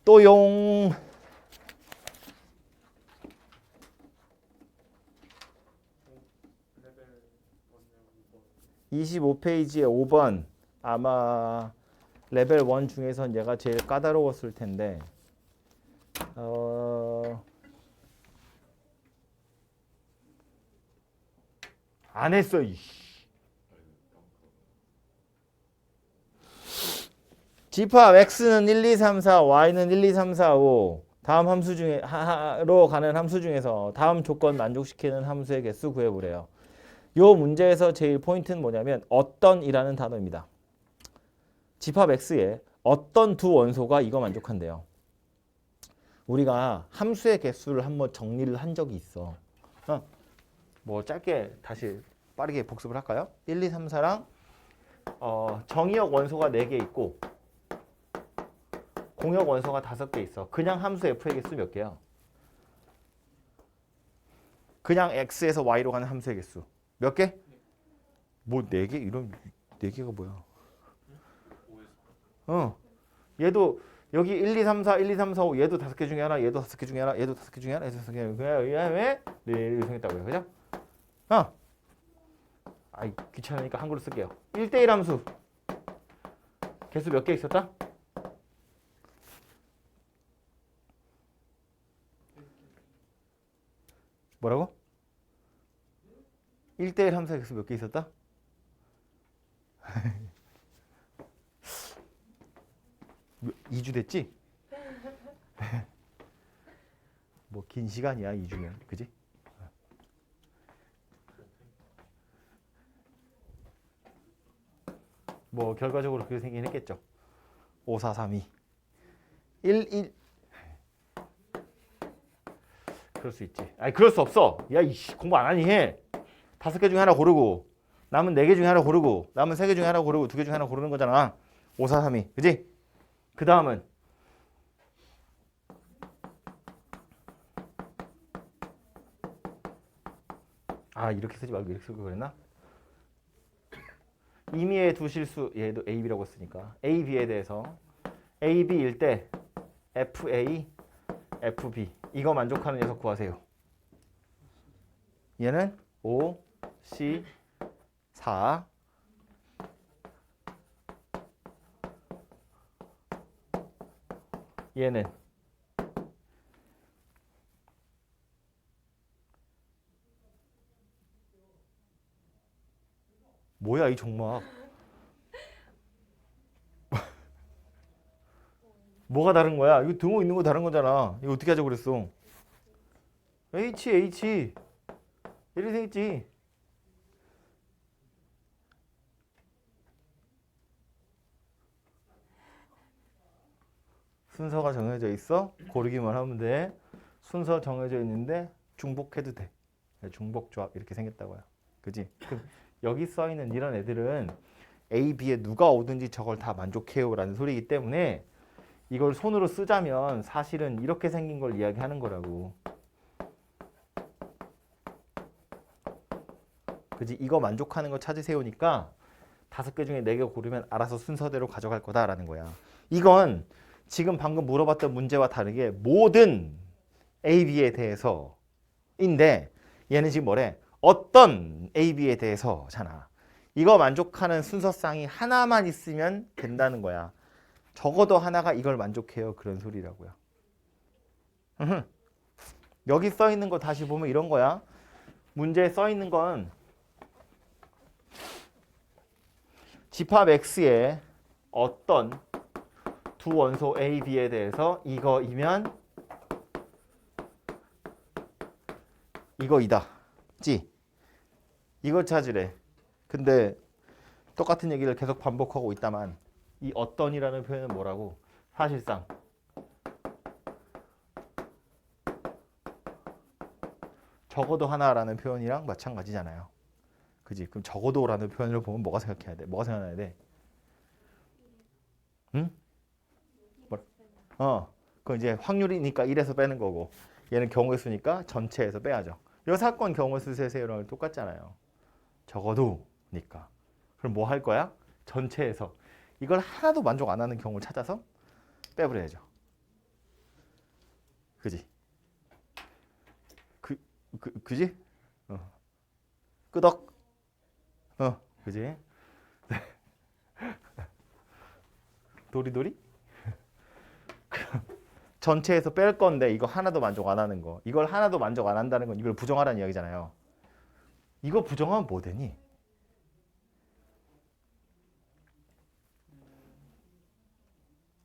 또 용. 25페이지에 5번. 아마 레벨 1 중에선 얘가 제일 까다로웠을 텐데 안 했어. 집합 x는 1, 2, 3, 4, y는 1, 2, 3, 4, 5 다음 함수 중에 로 가는 함수 중에서 다음 조건 만족시키는 함수의 개수 구해보래요. 요 문제에서 제일 포인트는 뭐냐면 어떤이라는 단어입니다. 집합 x에 어떤 두 원소가 이거 만족한대요. 우리가 함수의 개수를 한번 정리를 한 적이 있어. 뭐 짧게 다시 빠르게 복습을 할까요? 1, 2, 3, 4랑 정의역 원소가 4개 있고 공역 원소가 5개 있어. 그냥 함수 f의 개수 몇 개야? 그냥 x에서 y로 가는 함수의 개수 몇 개? 뭐 4개? 이런 4개가 뭐야? 얘도 여기 1, 2, 3, 4, 1, 2, 3, 4, 5 얘도 5개 중에 하나, 얘도 5개 중에 하나, 얘도 5개 중에 하나, 얘도 5개 중에 하나. 왜? 네, 이렇게 생겼다고요. 그죠? 아이 귀찮으니까 한글로 쓸게요. 1대1 함수 개수 몇 개 있었다? 뭐라고? 1대1 함수의 개수 몇 개 있었다? 뭐, 2주 됐지? 뭐 긴 시간이야 2주면 그지? 뭐 결과적으로 그렇게 생긴 했겠죠. 5, 4, 3, 2 1 그럴 수 있지. 아니 그럴 수 없어. 야 이씨 공부 안 하니 해. 5개 중에 하나 고르고 남은 4개 중에 하나 고르고 남은 3개 중에 하나 고르고 2개 중에 하나 고르는 거잖아. 5, 4, 3, 2 그지? 그 다음은 이렇게 쓰지 말고 이렇게 쓰고 그랬나? 임의의 두 실수 얘도 A, B라고 쓰니까 A, B에 대해서 A, B일 때 FA, FB 이거 만족하는 녀석 구하세요. 얘는 5, C, 4 얘는 뭐야 이 종막 뭐가 다른 거야? 이거 등호 있는 거 다른 거잖아. 이거 어떻게 하자고 그랬어? H 이렇게 생겼지. 순서가 정해져 있어. 고르기만 하면 돼. 순서 정해져 있는데 중복해도 돼. 중복조합 이렇게 생겼다고요. 그지? 그럼 여기 써 있는 이런 애들은 A, B에 누가 오든지 저걸 다 만족해요 라는 소리이기 때문에 이걸 손으로 쓰자면 사실은 이렇게 생긴 걸 이야기하는 거라고. 그지? 이거 만족하는 거 찾으세요니까 5개 중에 4개 고르면 알아서 순서대로 가져갈 거다라는 거야. 이건 지금 방금 물어봤던 문제와 다르게 모든 A, B에 대해서인데 얘는 지금 뭐래? 어떤 A, B에 대해서잖아. 이거 만족하는 순서쌍이 하나만 있으면 된다는 거야. 적어도 하나가 이걸 만족해요. 그런 소리라고요. 여기 써 있는 거 다시 보면 이런 거야. 문제에 써 있는 건 집합 X에 어떤 두 원소 A, B에 대해서 이거이면 이거이다. 지? 이걸 찾으래. 근데 똑같은 얘기를 계속 반복하고 있다만 이 어떤이라는 표현은 뭐라고? 사실상 적어도 하나라는 표현이랑 마찬가지잖아요. 그지? 그럼 적어도라는 표현을 보면 뭐가 생각해야 돼? 뭐가 생각나야 돼? 응? 그건 이제 확률이니까 1에서 빼는 거고 얘는 경우의 수니까 전체에서 빼야죠. 이 사건 경우의 수 세세요랑 똑같잖아요. 적어도니까. 그럼 뭐 할 거야? 전체에서 이걸 하나도 만족 안 하는 경우를 찾아서 빼버려야죠. 그지? 그지? 끄덕. 그지? 도리도리? 전체에서 뺄 건데 이거 하나도 만족 안 하는 거. 이걸 하나도 만족 안 한다는 건 이걸 부정하라는 이야기잖아요. 이거 부정하면 뭐 되니?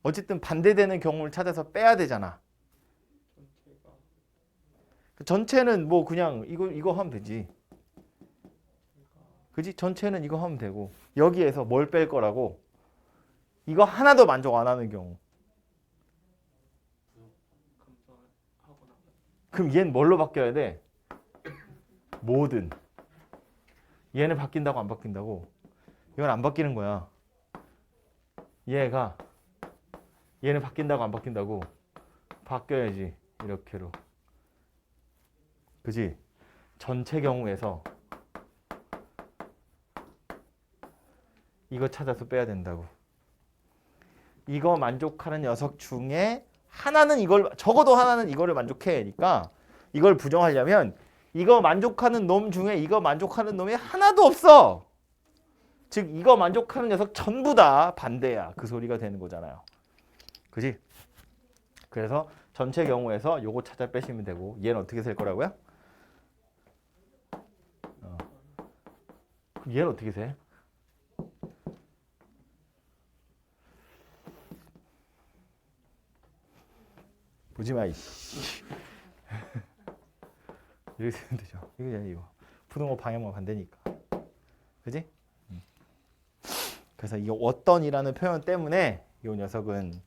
어쨌든 반대되는 경우를 찾아서 빼야 되잖아. 전체는 뭐 그냥 이거 하면 되지. 그지? 전체는 이거 하면 되고 여기에서 뭘 뺄 거라고? 이거 하나도 만족 안 하는 경우. 그럼 얘는 뭘로 바뀌어야 돼? 모든. 얘는 바뀐다고 안 바뀐다고? 이건 안 바뀌는 거야. 얘가 얘는 바뀐다고 안 바뀐다고? 바뀌어야지. 이렇게로. 그지? 전체 경우에서 이거 찾아서 빼야 된다고. 이거 만족하는 녀석 중에 하나는 이걸, 적어도 하나는 이거를 만족해야 하니까 이걸 부정하려면 이거 만족하는 놈 중에 이거 만족하는 놈이 하나도 없어. 즉 이거 만족하는 녀석 전부 다 반대야. 그 소리가 되는 거잖아요. 그지? 그래서 전체 경우에서 요거 찾아 빼시면 되고 얘는 어떻게 셀 거라고요? 그럼 얘는 어떻게 세? 보지 마, 이씨. 이렇게 쓰면 되죠. 이거. 부등호 방향만 반대니까. 그지? 그래서 이 어떤이라는 표현 때문에 이 녀석은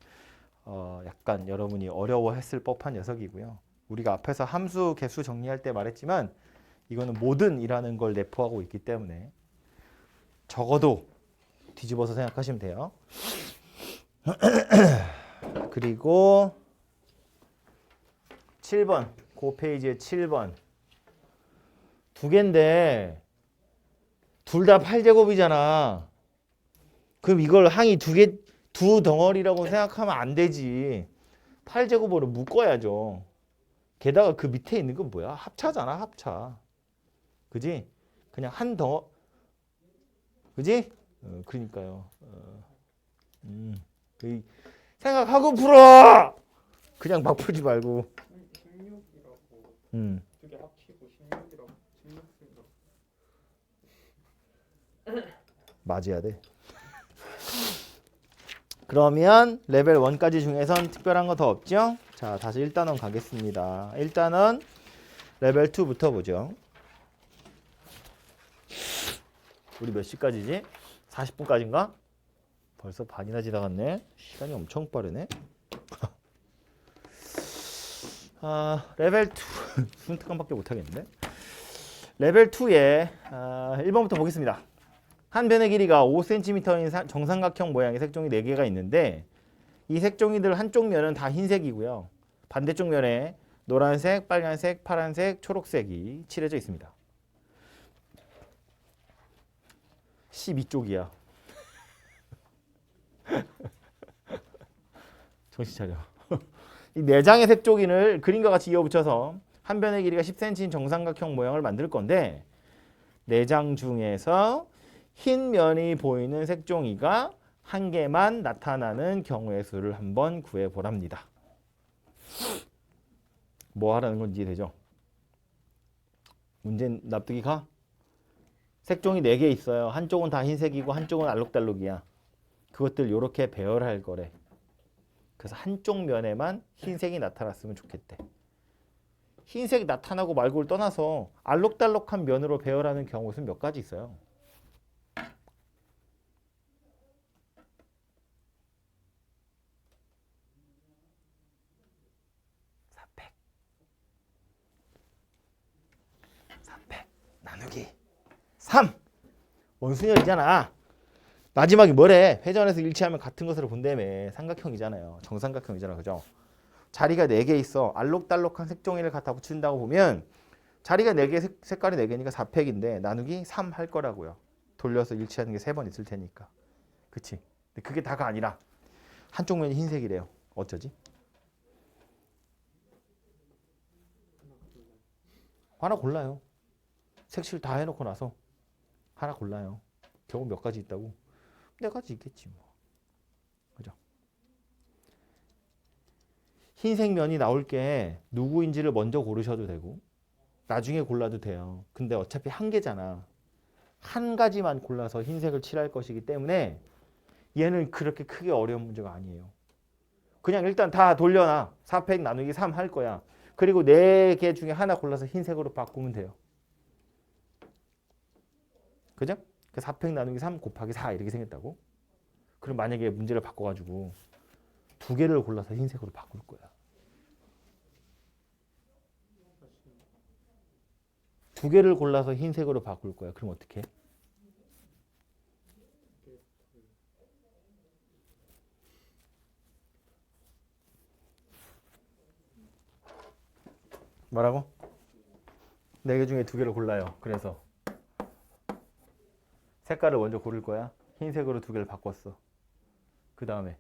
약간 여러분이 어려워했을 법한 녀석이고요. 우리가 앞에서 함수, 개수 정리할 때 말했지만 이거는 모든이라는 걸 내포하고 있기 때문에 적어도 뒤집어서 생각하시면 돼요. 그리고 7번, 그 페이지에 7번. 두 개인데 둘 다 8제곱이잖아. 그럼 이걸 항이 두 덩어리라고 생각하면 안 되지. 8제곱으로 묶어야죠. 게다가 그 밑에 있는 건 뭐야? 합차잖아, 합차. 그지? 그냥 한 덩어, 그지? 그러니까요. 생각하고 풀어! 그냥 막 풀지 말고. 16이라고 두 개 합치고 16이라고 16 쓴다. 맞아야 돼. 그러면 레벨 1까지 중에선 특별한 거 더 없죠? 자, 다시 1단원 가겠습니다. 1단원 레벨 2부터 보죠. 우리 몇 시까지지? 40분까지인가? 벌써 반이나 지나갔네. 시간이 엄청 빠르네. 레벨 2 순특강밖에 못하겠는데. 레벨 2에 1번부터 보겠습니다. 한 변의 길이가 5cm인 정삼각형 모양의 색종이 4개가 있는데 이 색종이들 한쪽 면은 다 흰색이고요. 반대쪽 면에 노란색, 빨간색, 파란색, 초록색이 칠해져 있습니다. 12쪽이야. 정신 차려. 이 4장의 색종이를 그림과 같이 이어붙여서 한 변의 길이가 10cm인 정삼각형 모양을 만들 건데 4장 중에서 흰 면이 보이는 색종이가 한 개만 나타나는 경우의 수를 한번 구해보랍니다. 뭐 하라는 건지 이해되죠? 문제 납득이 가? 색종이 4개 있어요. 한쪽은 다 흰색이고 한쪽은 알록달록이야. 그것들 이렇게 배열할 거래. 그래서 한쪽 면에만 흰색이 나타났으면 좋겠대. 흰색이 나타나고 말고를 떠나서 알록달록한 면으로 배열하는 경우는 몇 가지 있어요. 400 나누기 3 원순열이잖아. 마지막이 뭐래? 회전에서 일치하면 같은 것으로 본다며. 삼각형이잖아요. 정삼각형이잖아. 그죠? 자리가 4개 있어. 알록달록한 색종이를 갖다 붙인다고 보면 자리가 4개, 색깔이 4개니까 4팩인데 나누기 3 할 거라고요. 돌려서 일치하는 게 3번 있을 테니까. 그치? 근데 그게 다가 아니라 한쪽 면이 흰색이래요. 어쩌지? 하나 골라요. 색칠 다 해놓고 나서 하나 골라요. 경우 몇 가지 있다고? 4가지 있겠지 뭐. 그죠? 흰색 면이 나올 게 누구인지를 먼저 고르셔도 되고 나중에 골라도 돼요. 근데 어차피 한 개잖아. 한 가지만 골라서 흰색을 칠할 것이기 때문에 얘는 그렇게 크게 어려운 문제가 아니에요. 그냥 일단 다 돌려놔. 4팩 나누기 3 할 거야. 그리고 4개 중에 하나 골라서 흰색으로 바꾸면 돼요. 그죠? 4팩 나누기 3 곱하기 4 이렇게 생겼다고? 그럼 만약에 문제를 바꿔가지고 2개를 골라서 흰색으로 바꿀 거야. 두 개를 골라서 흰색으로 바꿀 거야. 그럼 어떻게 해? 뭐라고? 네 개 중에 두 개를 골라요. 그래서 색깔을 먼저 고를 거야. 흰색으로 두 개를 바꿨어. 그 다음에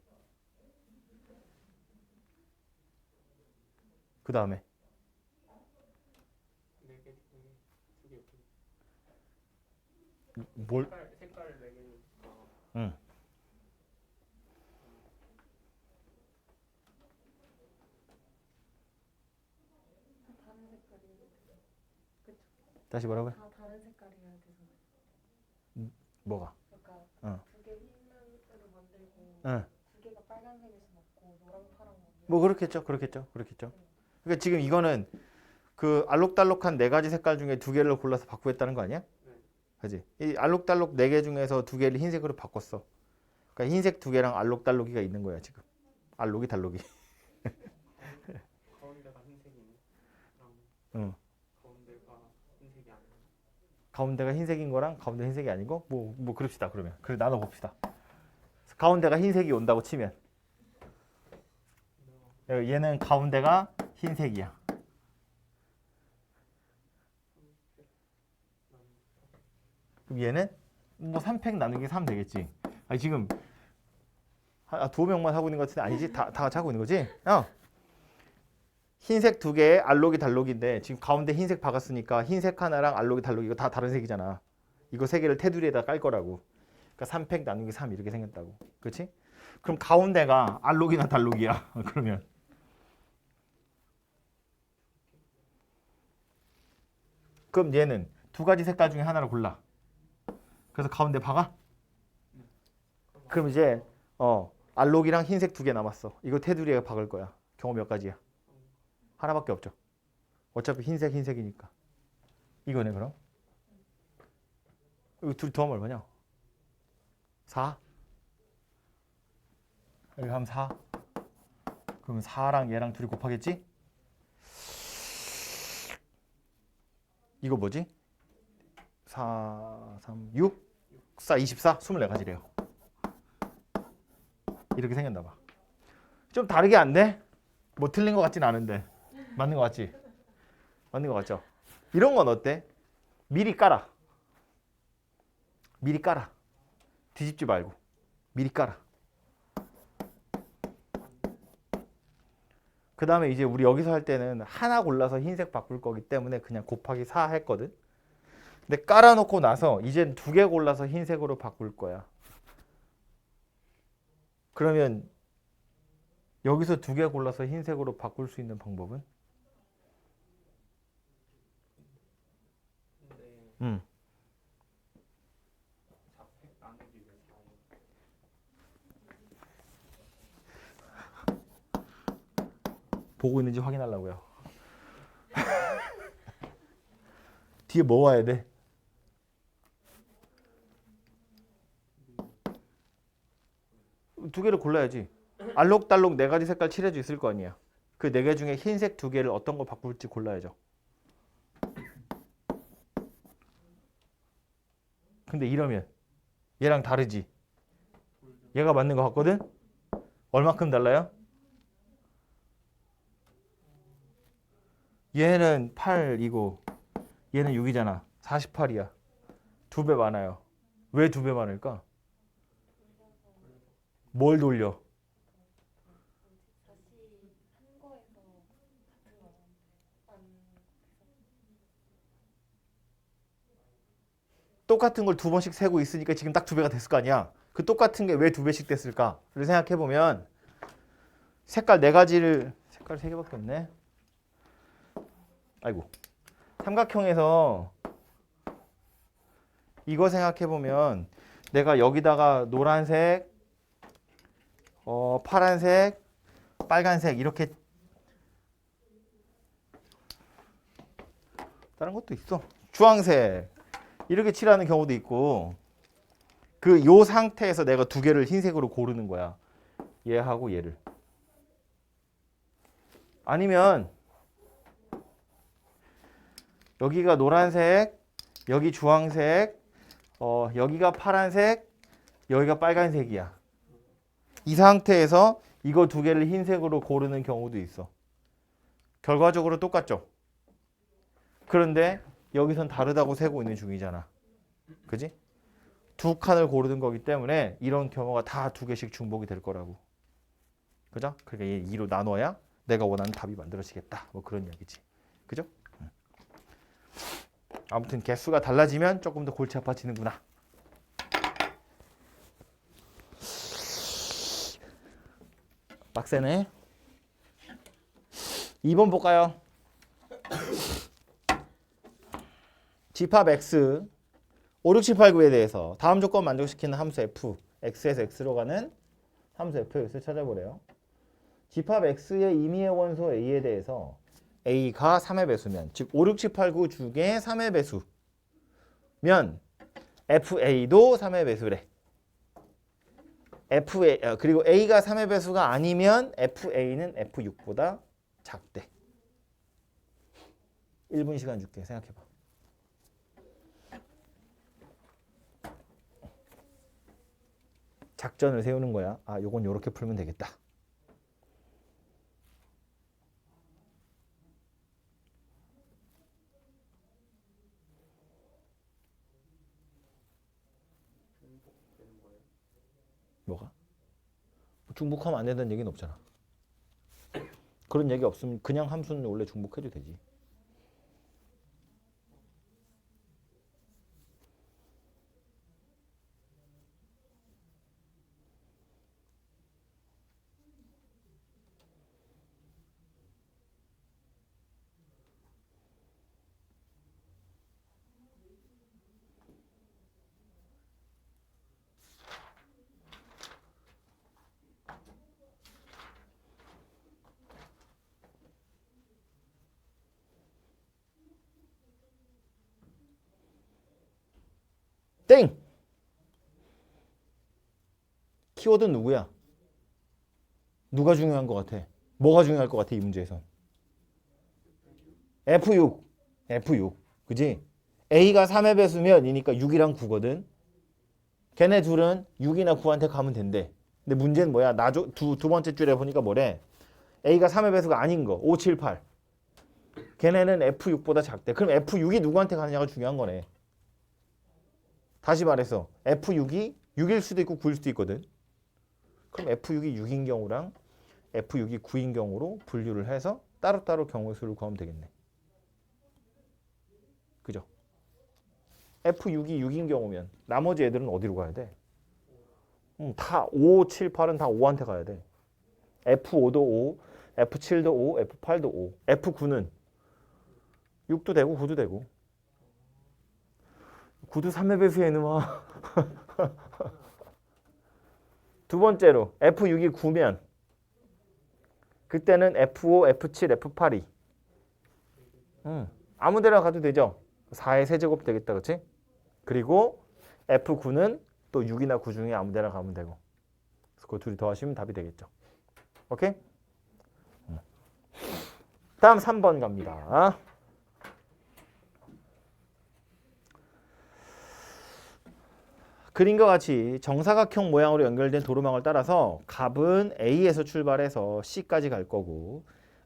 네 개 중에 두 개. 뭘? 색깔 네 개니까. 응. 다른 색깔이 그쵸? 다시 뭐라고요? 다 다른 색깔이어야 돼서 뭐가? 그러니까 응. 두 개 흰색으로 만들고 응. 두 개가 빨간색일 순 없고 노랑 파랑 만들고 뭐 그렇겠죠. 그러니까 지금 이거는 그 알록달록한 네 가지 색깔 중에 두 개를 골라서 바꾸겠다는 거 아니야? 네. 그지? 이 알록달록 네 개 중에서 두 개를 흰색으로 바꿨어. 그러니까 흰색 두 개랑 알록달록이가 있는 거야 지금. 알록이 달록이. 가운데가 흰색이네. 그럼 응. 가운데가 흰색이 아니야. 가운데가 흰색인 거랑 가운데 흰색이 아니고 뭐 그럽시다 그러면. 그래 나눠 봅시다. 가운데가 흰색이 온다고 치면 얘는 가운데가 흰색이야. 그럼 얘는 뭐 3팩 나누기 3 되겠지. 아니 지금 두 명만 하고 있는 것 같은데 아니지? 다 같이 하고 있는 거지? 흰색 두 개에 알록이 달록인데 지금 가운데 흰색 박았으니까 흰색 하나랑 알록이 달록 이거 다 다른 색이잖아. 이거 세 개를 테두리에다 깔 거라고. 그러니까 3팩 나누기 3 이렇게 생겼다고. 그렇지? 그럼 가운데가 알록이나 달록이야. 그러면 그럼 얘는 두 가지 색깔 중에 하나를 골라. 그래서 가운데 박아. 그럼 이제 알록이랑 흰색 두 개 남았어. 이거 테두리에 박을 거야. 경우 몇 가지야? 하나밖에 없죠. 어차피 흰색이니까. 이거네 그럼. 이거 둘이 더하면 얼마냐? 4. 여기 하면 4. 그러면 4랑 얘랑 둘이 곱하겠지? 이거 뭐지? 4, 3, 6, 4, 24, 24가지래요. 이렇게 생겼나 봐. 좀 다르게 안 돼? 뭐 틀린 것 같진 않은데. 맞는 것 같지? 맞는 것 같죠? 이런 건 어때? 미리 깔아. 뒤집지 말고. 미리 깔아. 그 다음에 이제 우리 여기서 할 때는 하나 골라서 흰색 바꿀 거기 때문에 그냥 곱하기 4 했거든. 근데 깔아놓고 나서 이젠 두 개 골라서 흰색으로 바꿀 거야. 그러면 여기서 두 개 골라서 흰색으로 바꿀 수 있는 방법은? 근데 4팩 나누기 왜 4예요? 보고 있는지 확인하려고요. 뒤에 뭐 와야 돼? 두 개를 골라야지. 알록달록 네 가지 색깔 칠해져 있을 거 아니야. 그 네 개 중에 흰색 두 개를 어떤 거 바꿀지 골라야죠. 근데 이러면 얘랑 다르지. 얘가 맞는 거 같거든? 얼마큼 달라요? 얘는 8이고 얘는 6이잖아. 48이야. 두 배 많아요. 왜 두 배 많을까? 뭘 돌려? 다시 한 거에서 같은 거 안 똑같은 걸 두 번씩 세고 있으니까 지금 딱 두 배가 됐을 거 아니야. 그 똑같은 게 왜 두 배씩 됐을까?를 생각해 보면 색깔 네 가지를 색깔 세 개밖에 없네. 아이고. 삼각형에서 이거 생각해 보면 내가 여기다가 노란색, 파란색, 빨간색 이렇게 다른 것도 있어. 주황색 이렇게 칠하는 경우도 있고 그 요 상태에서 내가 두 개를 흰색으로 고르는 거야. 얘하고 얘를. 아니면 여기가 노란색, 여기 주황색, 여기가 파란색, 여기가 빨간색이야. 이 상태에서 이거 두 개를 흰색으로 고르는 경우도 있어. 결과적으로 똑같죠? 그런데 여기선 다르다고 세고 있는 중이잖아. 그지? 두 칸을 고르는 거기 때문에 이런 경우가 다 두 개씩 중복이 될 거라고. 그죠? 그러니까 얘 2로 나눠야 내가 원하는 답이 만들어지겠다. 뭐 그런 얘기지. 그죠? 아무튼 개수가 달라지면 조금 더 골치 아파지는구나. 빡세네. 2번 볼까요? 집합 x 5, 6, 7, 8, 9에 대해서 다음 조건 만족시키는 함수 f, x에서 x로 가는 함수 fx를 찾아보래요. 집합 x의 임의의 원소 a에 대해서 a가 3의 배수면, 즉 5, 6, 7, 8, 9 중에 3의 배수면 fa도 3의 배수래. 그리고 a가 3의 배수가 아니면 fa는 f6보다 작대. 1분 시간 줄게. 생각해봐. 작전을 세우는 거야. 아, 요건 요렇게 풀면 되겠다. 중복되는 거예요. 뭐가? 중복하면 안 된다는 얘기는 없잖아. 그런 얘기 없으면 그냥 함수는 원래 중복해도 되지. 땡! 키워드는 누구야? 누가 중요한 것 같아? 뭐가 중요할 것 같아, 이 문제에선? F6. F6. 그지? A가 3의 배수면 이니까 6이랑 9거든. 걔네 둘은 6이나 9한테 가면 된대. 근데 문제는 뭐야? 두 번째 줄에 보니까 뭐래? A가 3의 배수가 아닌 거. 5, 7, 8. 걔네는 F6보다 작대. 그럼 F6이 누구한테 가느냐가 중요한 거네. 다시 말해서 F6이 6일 수도 있고 9일 수도 있거든. 그럼 F6이 6인 경우랑 F6이 9인 경우로 분류를 해서 따로따로 경우의 수를 구하면 되겠네. 그죠? F6이 6인 경우면 나머지 애들은 어디로 가야 돼? 다 5, 7, 8은 다 5한테 가야 돼. F5도 5, F7도 5, F8도 5. F9는 6도 되고 9도 되고. 9도 3의 배수에 이놈아. 두 번째로 F6이 9면 그때는 F5, F7, F8이 아무 데나 가도 되죠. 4의 세제곱 되겠다. 그치? 그리고 F9는 또 6이나 9 중에 아무 데나 가면 되고. 그래서 그 둘이 더하시면 답이 되겠죠. 오케이? 다음 3번 갑니다. 그림과 같이 정사각형 모양으로 연결된 도로망을 따라서 갑은 A에서 출발해서 C까지 갈 거고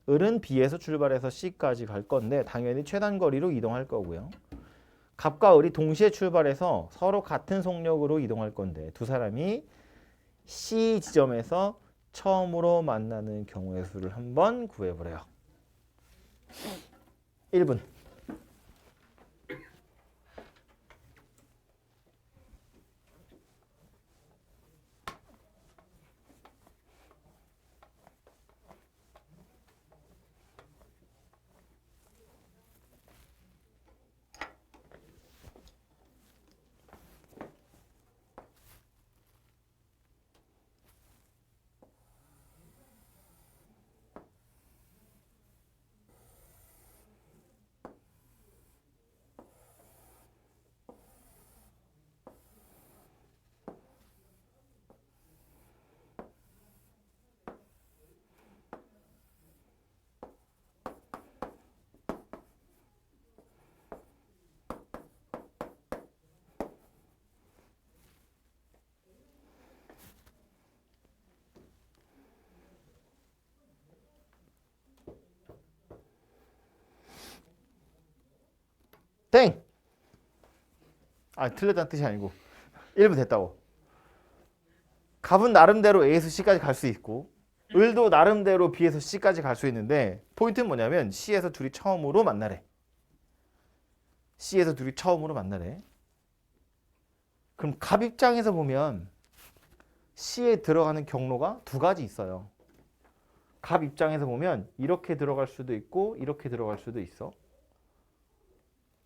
을은 B에서 출발해서 C까지 갈 건데 당연히 최단 거리로 이동할 거고요. 갑과 을이 동시에 출발해서 서로 같은 속력으로 이동할 건데 두 사람이 C 지점에서 처음으로 만나는 경우의 수를 한번 구해보래요. 1분. 땡! 아, 틀렸다는 뜻이 아니고 1분 됐다고. 갑은 나름대로 A에서 C까지 갈 수 있고 을도 나름대로 B에서 C까지 갈 수 있는데 포인트는 뭐냐면 C에서 둘이 처음으로 만나래. C에서 둘이 처음으로 만나래. 그럼 갑 입장에서 보면 C에 들어가는 경로가 두 가지 있어요. 갑 입장에서 보면 이렇게 들어갈 수도 있고 이렇게 들어갈 수도 있어.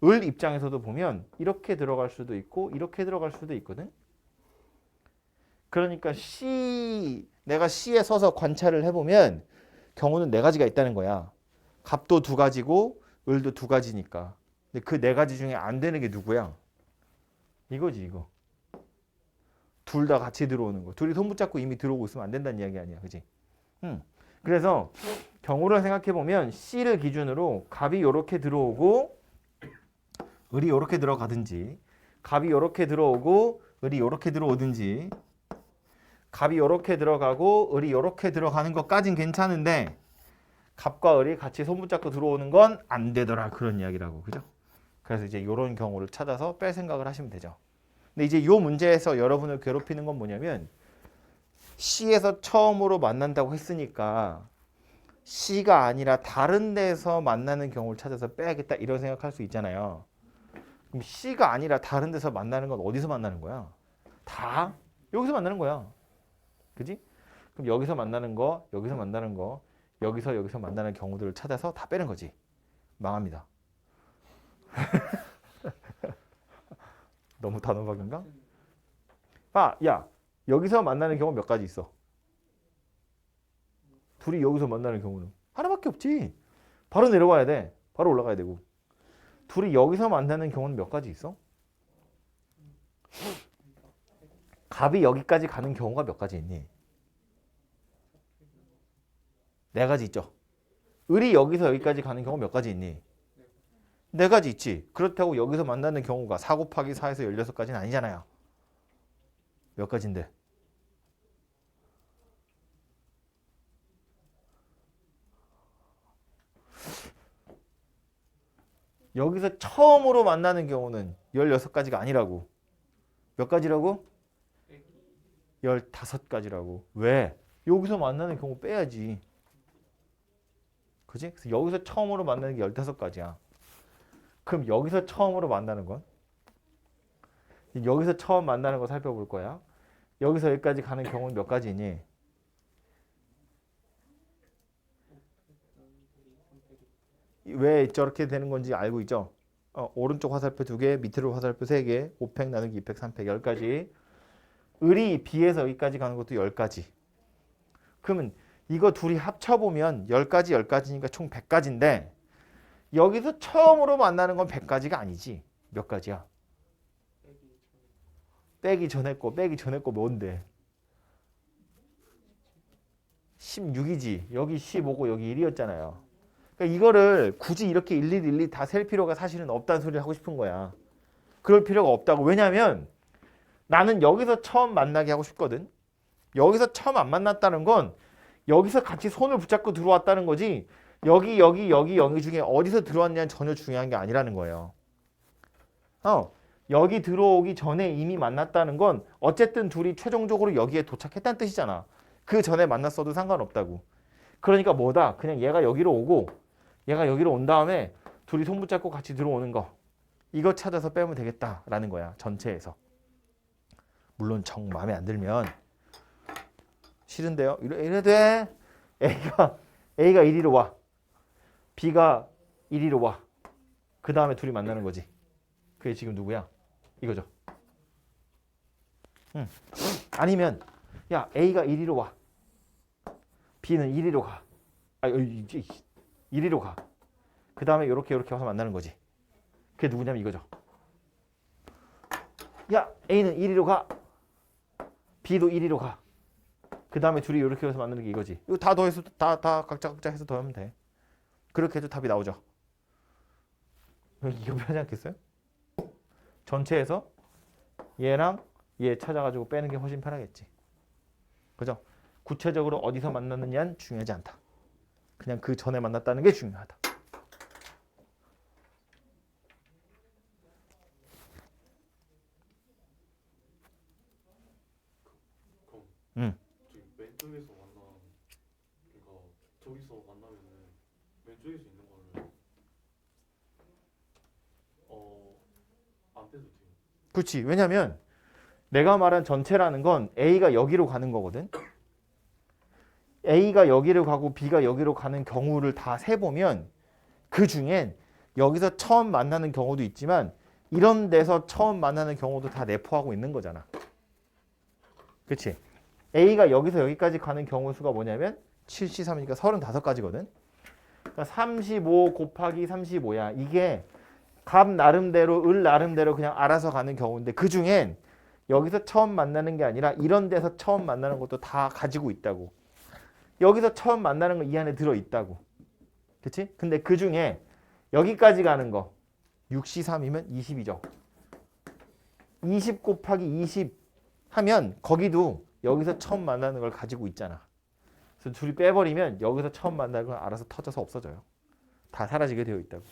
을 입장에서도 보면 이렇게 들어갈 수도 있고 이렇게 들어갈 수도 있거든. 그러니까 내가 C에 서서 관찰을 해보면 경우는 네 가지가 있다는 거야. 갑도 두 가지고 을도 두 가지니까. 근데 그 네 가지 중에 안 되는 게 누구야? 이거지 이거. 둘 다 같이 들어오는 거. 둘이 손 붙잡고 이미 들어오고 있으면 안 된다는 이야기 아니야. 그지? 그래서 경우를 생각해보면 C를 기준으로 갑이 이렇게 들어오고 을이 이렇게 들어가든지 갑이 이렇게 들어오고 을이 이렇게 들어오든지 갑이 이렇게 들어가고 을이 이렇게 들어가는 것까진 괜찮은데 갑과 을이 같이 손 붙잡고 들어오는 건 안 되더라. 그런 이야기라고. 그죠? 그래서 이제 이런 경우를 찾아서 뺄 생각을 하시면 되죠. 근데 이제 이 문제에서 여러분을 괴롭히는 건 뭐냐면 C에서 처음으로 만난다고 했으니까 C가 아니라 다른 데서 만나는 경우를 찾아서 빼야겠다 이런 생각할 수 있잖아요. 그럼 C가 아니라 다른 데서 만나는 건 어디서 만나는 거야? 다 여기서 만나는 거야. 그지? 그럼 여기서 만나는 거, 여기서 만나는 거, 여기서 만나는 경우들을 찾아서 다 빼는 거지. 망합니다. 너무 단호박인가? 야, 여기서 만나는 경우 몇 가지 있어? 둘이 여기서 만나는 경우는 하나밖에 없지. 바로 내려가야 돼. 바로 올라가야 되고. 둘이 여기서 만나는 경우는 몇 가지 있어? 갑이 여기까지 가는 경우가 몇 가지 있니? 네 가지 있죠. 을이 여기서 여기까지 가는 경우 몇 가지 있니? 네 가지 있지. 그렇다고 여기서 만나는 경우가 4 곱하기 4에서 16가지는 아니잖아요. 몇 가지인데? 여기서 처음으로 만나는 경우는 16가지가 아니라고. 몇 가지라고? 15가지라고. 왜? 여기서 만나는 경우 빼야지. 그지? 그래서 여기서 처음으로 만나는 게 15가지야. 그럼 여기서 처음으로 만나는 건? 여기서 처음 만나는 거 살펴볼 거야. 여기서 여기까지 가는 경우는 몇 가지니? 왜 저렇게 되는 건지 알고 있죠? 오른쪽 화살표 2개, 밑으로 화살표 3개, 5팩 나누기 2팩, 3팩 10가지. 을이 B에서 여기까지 가는 것도 10가지. 그러면 이거 둘이 합쳐보면 10가지, 10가지니까 총 100가지인데 여기서 처음으로 만나는 건 100가지가 아니지. 몇 가지야? 빼기 전에 거 뭔데? 16이지. 여기 15고 여기 1이었잖아요. 그러니까 이거를 굳이 이렇게 일일이 다 셀 필요가 사실은 없다는 소리를 하고 싶은 거야. 그럴 필요가 없다고. 왜냐면 나는 여기서 처음 만나게 하고 싶거든. 여기서 처음 안 만났다는 건 여기서 같이 손을 붙잡고 들어왔다는 거지. 여기 중에 어디서 들어왔냐는 전혀 중요한 게 아니라는 거예요. 여기 들어오기 전에 이미 만났다는 건 어쨌든 둘이 최종적으로 여기에 도착했다는 뜻이잖아. 그 전에 만났어도 상관없다고. 그러니까 뭐다? 그냥 얘가 여기로 오고 얘가 여기로 온 다음에 둘이 손 붙잡고 같이 들어오는 거. 이거 찾아서 빼면 되겠다라는 거야. 전체에서. 물론 정 마음에 안 들면 싫은데요. 이래 돼. A가 이리로 와. B가 이리로 와. 그 다음에 둘이 만나는 거지. 그게 지금 누구야? 이거죠. 아니면 야 A가 이리로 와. B는 이리로 가. 이리로 가. 그 다음에 이렇게 와서 만나는 거지. 그게 누구냐면 이거죠. 야 A는 이리로 가. B도 이리로 가. 그 다음에 둘이 이렇게 해서 만드는 게 이거지. 이거 다 더해서 다 각자 해서 더하면 돼. 그렇게 해도 답이 나오죠. 이거 편하지 않겠어요? 전체에서 얘랑 얘 찾아가지고 빼는 게 훨씬 편하겠지. 그죠? 구체적으로 어디서 만났느냐는 중요하지 않다. 그냥 그 전에 만났다는 게 중요하다. 저기 왼쪽에서 만나 그러니까 저기서 만나면은 왼쪽에서 있는 거를 안 빼도 돼요. 그렇지. 왜냐면 내가 말한 전체라는 건 A가 여기로 가는 거거든. A가 여기로 가고 B가 여기로 가는 경우를 다 세보면 그 중엔 여기서 처음 만나는 경우도 있지만 이런 데서 처음 만나는 경우도 다 내포하고 있는 거잖아. 그렇지? A가 여기서 여기까지 가는 경우 수가 뭐냐면 7C3이니까 35가지거든. 그러니까 35 곱하기 35야. 이게 값 나름대로 을 나름대로 그냥 알아서 가는 경우인데 그 중엔 여기서 처음 만나는 게 아니라 이런 데서 처음 만나는 것도 다 가지고 있다고. 여기서 처음 만나는 거 이 안에 들어있다고. 그치? 근데 그 중에 여기까지 가는 거 6C3이면 20이죠. 20 곱하기 20 하면 거기도 여기서 처음 만나는 걸 가지고 있잖아. 그래서 둘이 빼버리면 여기서 처음 만나는 건 알아서 터져서 없어져요. 다 사라지게 되어 있다고.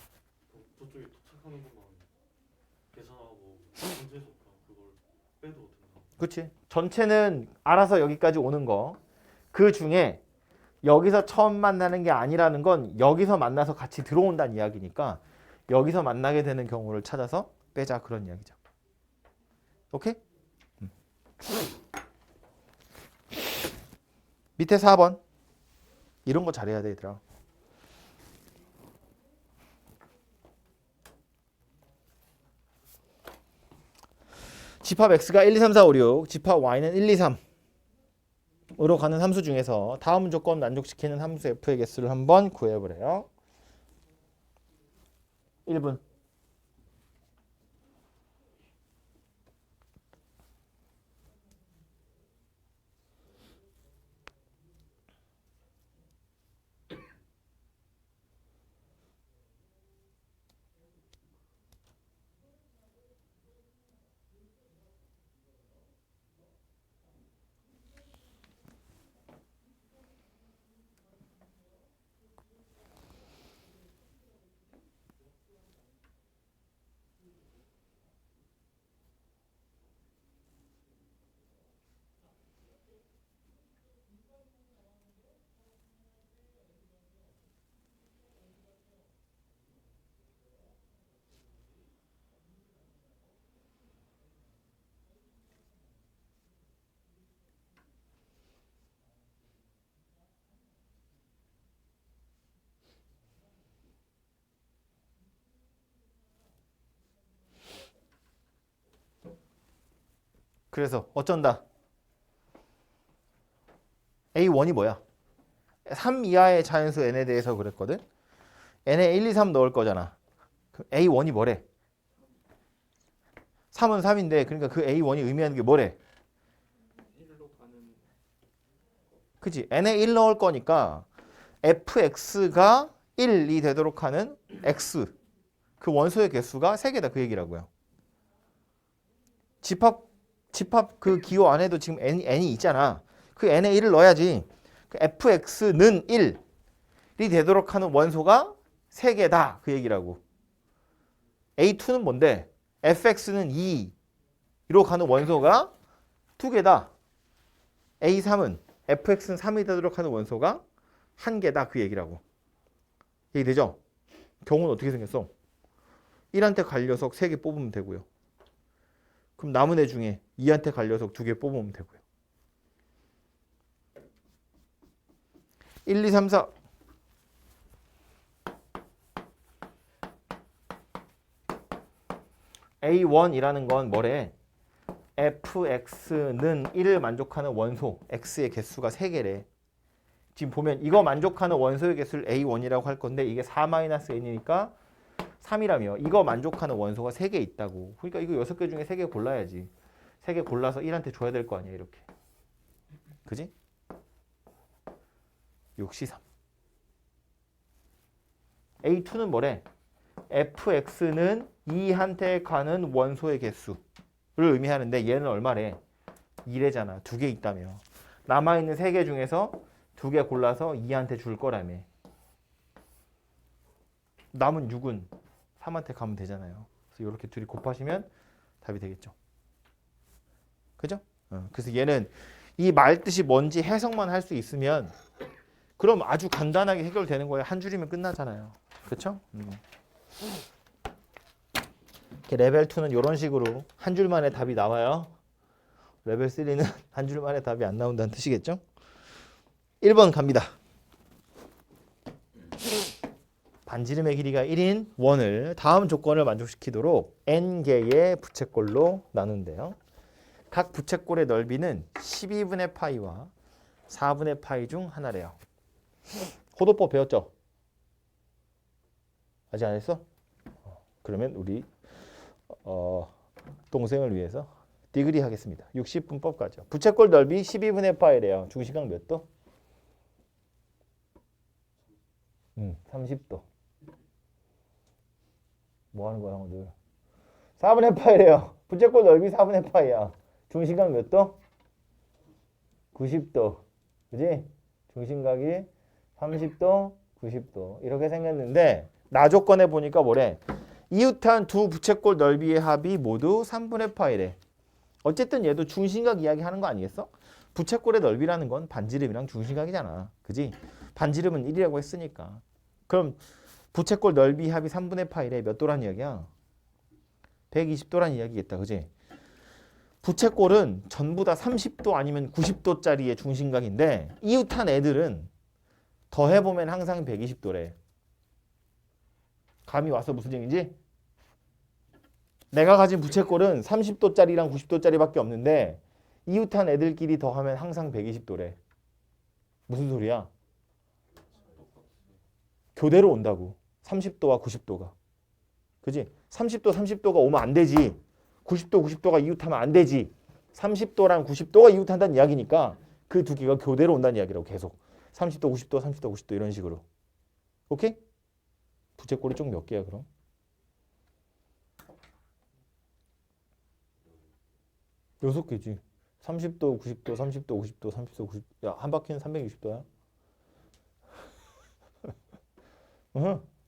저쪽에 도착하는 것만 계산하고 전체에서 그걸 빼도 된다. 그치? 전체는 알아서 여기까지 오는 거. 그 중에 여기서 처음 만나는 게 아니라는 건 여기서 만나서 같이 들어온다는 이야기니까 여기서 만나게 되는 경우를 찾아서 빼자 그런 이야기죠. 오케이? 밑에 4번. 이런 거 잘해야 돼, 얘들아. 집합 x가 1, 2, 3, 4, 5, 6, 집합 y는 1, 2, 3으로 가는 함수 중에서 다음 조건 만족시키는 함수 f의 개수를 한번 구해보래요. 1분. 그래서 어쩐다. A1이 뭐야? 3 이하의 자연수 n에 대해서 그랬거든. n에 1, 2, 3 넣을 거잖아. 그럼 A1이 뭐래? 3은 3인데 그러니까 그 A1이 의미하는 게 뭐래? 1로 가는 그치? n에 1 넣을 거니까 fx가 1이 되도록 하는 x 그 원소의 개수가 3개다 그 얘기라고요. 집합 그 기호 안에도 지금 n이 있잖아. 그 n에 1을 넣어야지. 그 fx는 1이 되도록 하는 원소가 3개다 그 얘기라고. A2는 뭔데? fx는 2로 가는 원소가 2개다. A3은 fx는 3이 되도록 하는 원소가 1개다 그 얘기라고. 얘기되죠? 경우는 어떻게 생겼어? 1한테 갈 녀석 3개 뽑으면 되고요. 그럼 남은 애 중에 2한테 갈 녀석 2개 뽑으면 되고요. 1, 2, 3, 4 A1이라는 건 뭐래? fx는 1을 만족하는 원소 x의 개수가 3개래. 지금 보면 이거 만족하는 원소의 개수를 A1이라고 할 건데 이게 4-n이니까 3이라며. 이거 만족하는 원소가 3개 있다고. 그러니까 이거 6개 중에 3개 골라야지. 3개 골라서 1한테 줘야 될 거 아니야 이렇게. 그지? 6C3. A2는 뭐래? fx는 2한테 가는 원소의 개수를 의미하는데 얘는 얼마래? 2래잖아. 2개 있다며. 남아있는 3개 중에서 2개 골라서 2한테 줄 거라며. 남은 6은 3한테 가면 되잖아요. 그래서 이렇게 둘이 곱하시면 답이 되겠죠. 그죠? 그래서 얘는 이 말 뜻이 뭔지 해석만 할 수 있으면 그럼 아주 간단하게 해결되는 거예요. 한 줄이면 끝나잖아요. 그렇죠? 이렇게 레벨 2는 이런 식으로 한 줄 만에 답이 나와요. 레벨 3는 한 줄 만에 답이 안 나온다는 뜻이겠죠? 1번 갑니다. 반지름의 길이가 1인 원을 다음 조건을 만족시키도록 n개의 부채꼴로 나눈대요. 각 부채꼴의 넓이는 12분의 파이와 4분의 파이 중 하나래요. 호도법 배웠죠? 아직 안 했어? 그러면 우리 동생을 위해서 디그리 하겠습니다. 60분법 가죠. 부채꼴 넓이 12분의 파이래요. 중심각 몇 도? 30도. 뭐 하는 거야, 형들? 4분의 파이래요. 부채꼴 넓이 4분의 파이야. 중심각 몇 도? 90도. 그지? 중심각이 30도, 90도. 이렇게 생겼는데 나 조건에 보니까 뭐래? 이웃한 두 부채꼴 넓이의 합이 모두 3분의 파이래. 어쨌든 얘도 중심각 이야기 하는 거 아니겠어? 부채꼴의 넓이라는 건 반지름이랑 중심각이잖아. 그지? 반지름은 1이라고 했으니까. 그럼 부채꼴 넓이 합이 3분의 파이래. 몇 도란 이야기야? 120도란 이야기겠다. 그지? 부채꼴은 전부 다 30도 아니면 90도짜리의 중심각인데 이웃한 애들은 더해보면 항상 120도래. 감이 와서 무슨 얘기인지? 내가 가진 부채꼴은 30도짜리랑 90도짜리밖에 없는데 이웃한 애들끼리 더하면 항상 120도래. 무슨 소리야? 교대로 온다고. 30도와 90도가. 그지? 30도가 오면 안 되지. 90도가 이웃하면 안 되지. 30도랑 90도가 이웃한다는 이야기니까 그 두 개가 교대로 온다는 이야기라고 계속. 30도, 90도 이런 식으로. 오케이? 부채꼴이 총 몇 개야 그럼? 6개지. 30도, 90도, 30도, 50도, 30도, 90도. 야, 한 바퀴는 360도야.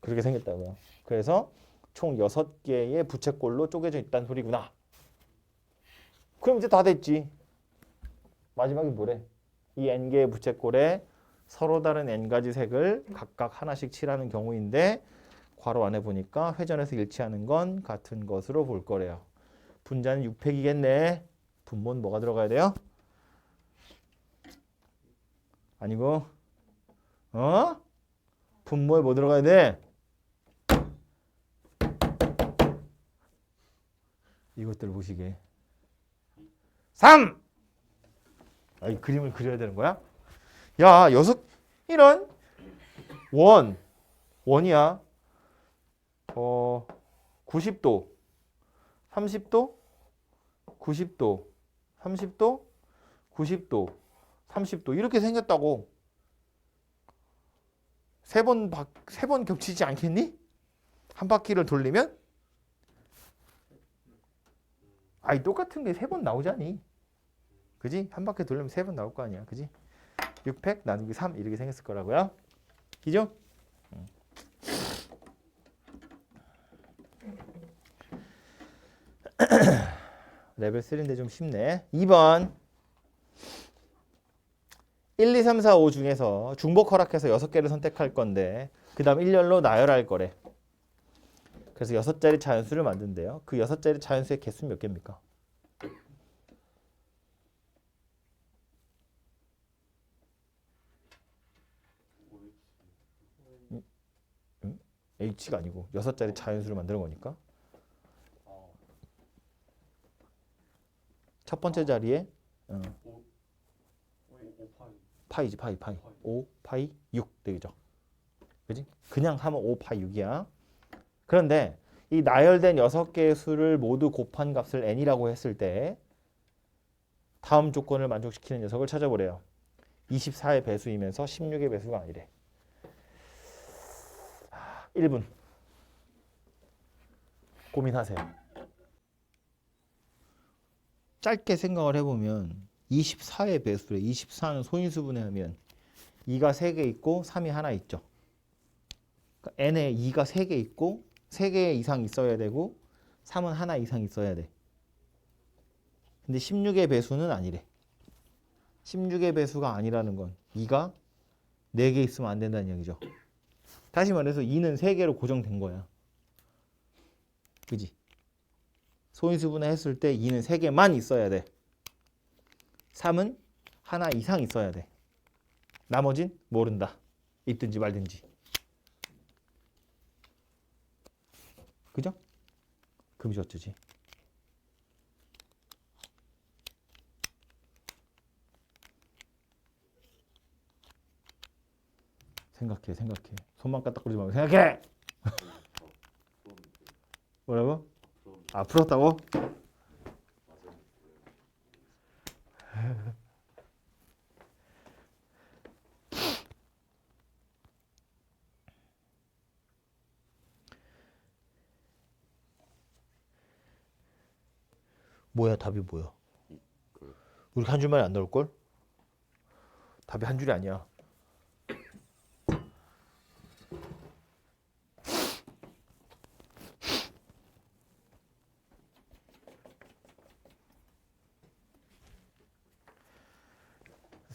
그렇게 생겼다고요. 그래서 총 6개의 부채꼴로 쪼개져 있다는 소리구나. 그럼 이제 다 됐지. 마지막에 뭐래? 이 n개의 부채꼴에 서로 다른 n가지 색을 각각 하나씩 칠하는 경우인데 괄호 안에 보니까 회전해서 일치하는 건 같은 것으로 볼 거래요. 분자는 6팩이겠네. 분모는 뭐가 들어가야 돼요? 아니고 분모에 뭐 들어가야 돼? 이것들 보시게. 3! 이 그림을 그려야 되는 거야? 야, 이런 원이야. 90도, 30도, 90도, 30도, 90도, 30도 이렇게 생겼다고. 세 번 겹치지 않겠니? 한 바퀴를 돌리면? 아이 똑같은 게 3번 나오자니. 그지? 한 바퀴 돌리면 3번 나올 거 아니야. 그지? 6팩 나누기 3 이렇게 생겼을 거라고요. 그죠? 레벨 3인데 좀 쉽네. 2번 1, 2, 3, 4, 5 중에서 중복 허락해서 6개를 선택할 건데 그 다음 일렬로 나열할 거래. 그래서 6자리 자연수를 만든대요. 그 6자리 자연수의 개수는 몇 개입니까? H가 아니고 6자리 자연수를 만드는 거니까. 첫 번째 자리에 파이지 파이 5 파이 6 되겠죠. 그지? 그냥 하면 5 파이 6이야. 그런데 이 나열된 6개의 수를 모두 곱한 값을 n이라고 했을 때 다음 조건을 만족시키는 녀석을 찾아보래요. 24의 배수이면서 16의 배수가 아니래. 1분 고민하세요. 짧게 생각을 해보면 24의 배수래. 24는 소인수분해 하면 2가 3개 있고 3이 하나 있죠. 그러니까 n에 2가 3개 있고 3개 이상 있어야 되고 3은 하나 이상 있어야 돼. 근데 16의 배수는 아니래. 16의 배수가 아니라는 건 2가 4개 있으면 안 된다는 얘기죠. 다시 말해서 2는 3개로 고정된 거야. 그지? 소인수분해 했을 때 2는 3개만 있어야 돼. 3은 하나 이상 있어야 돼. 나머진 모른다. 있든지 말든지. 그죠? 금시 어쩌지? 생각해. 손만 까딱거리지 말고 생각해. 뭐라고? 아, 풀었다고? 뭐야, 답이 뭐야? 우리 한 줄만에 안 나올걸? 답이 한 줄이 아니야.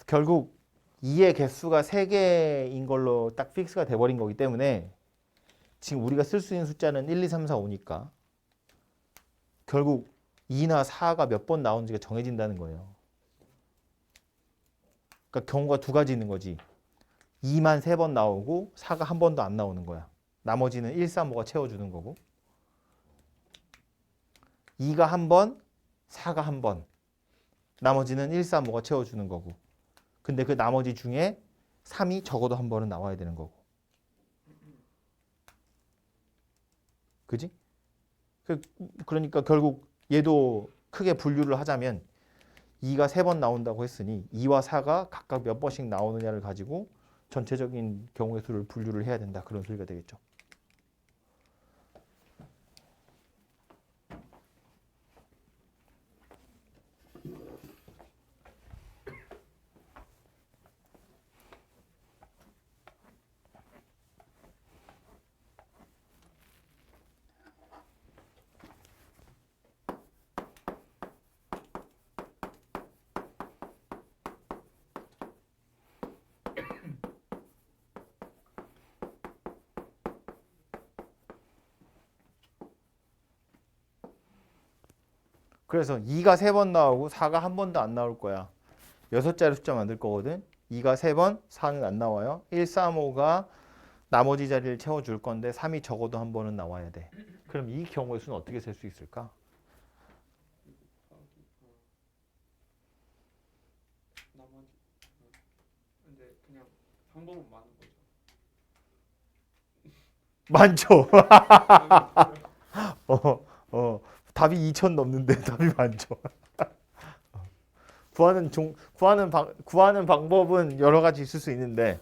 결국 2의 개수가 3개인 걸로 딱 픽스가 돼버린 거기 때문에 지금 우리가 쓸 수 있는 숫자는 1, 2, 3, 4, 5니까 결국 2나 4가 몇 번 나오는지가 정해진다는 거예요. 그러니까 경우가 두 가지 있는 거지. 2만 3번 나오고 4가 한 번도 안 나오는 거야. 나머지는 1, 3, 5가 채워주는 거고 2가 한 번, 4가 한 번, 나머지는 1, 3, 5가 채워주는 거고 근데 그 나머지 중에 3이 적어도 한 번은 나와야 되는 거고 그지? 그러니까 결국 얘도 크게 분류를 하자면 2가 3번 나온다고 했으니 2와 4가 각각 몇 번씩 나오느냐를 가지고 전체적인 경우의 수를 분류를 해야 된다. 그런 소리가 되겠죠. 그래서 2가 3번 나오고 4가 한 번도 안 나올 거야. 6자리 숫자 만들 거거든. 2가 3번, 4는 안 나와요. 1, 3, 5가 나머지 자리를 채워줄 건데 3이 적어도 한 번은 나와야 돼. 그럼 이 경우의 수는 어떻게 셀 수 있을까? 나머지 근데 그냥 방법은 많은 거죠. 많죠. 답이 2,000 넘는데 답이 많죠. 구하는 방법은 여러 가지 있을 수 있는데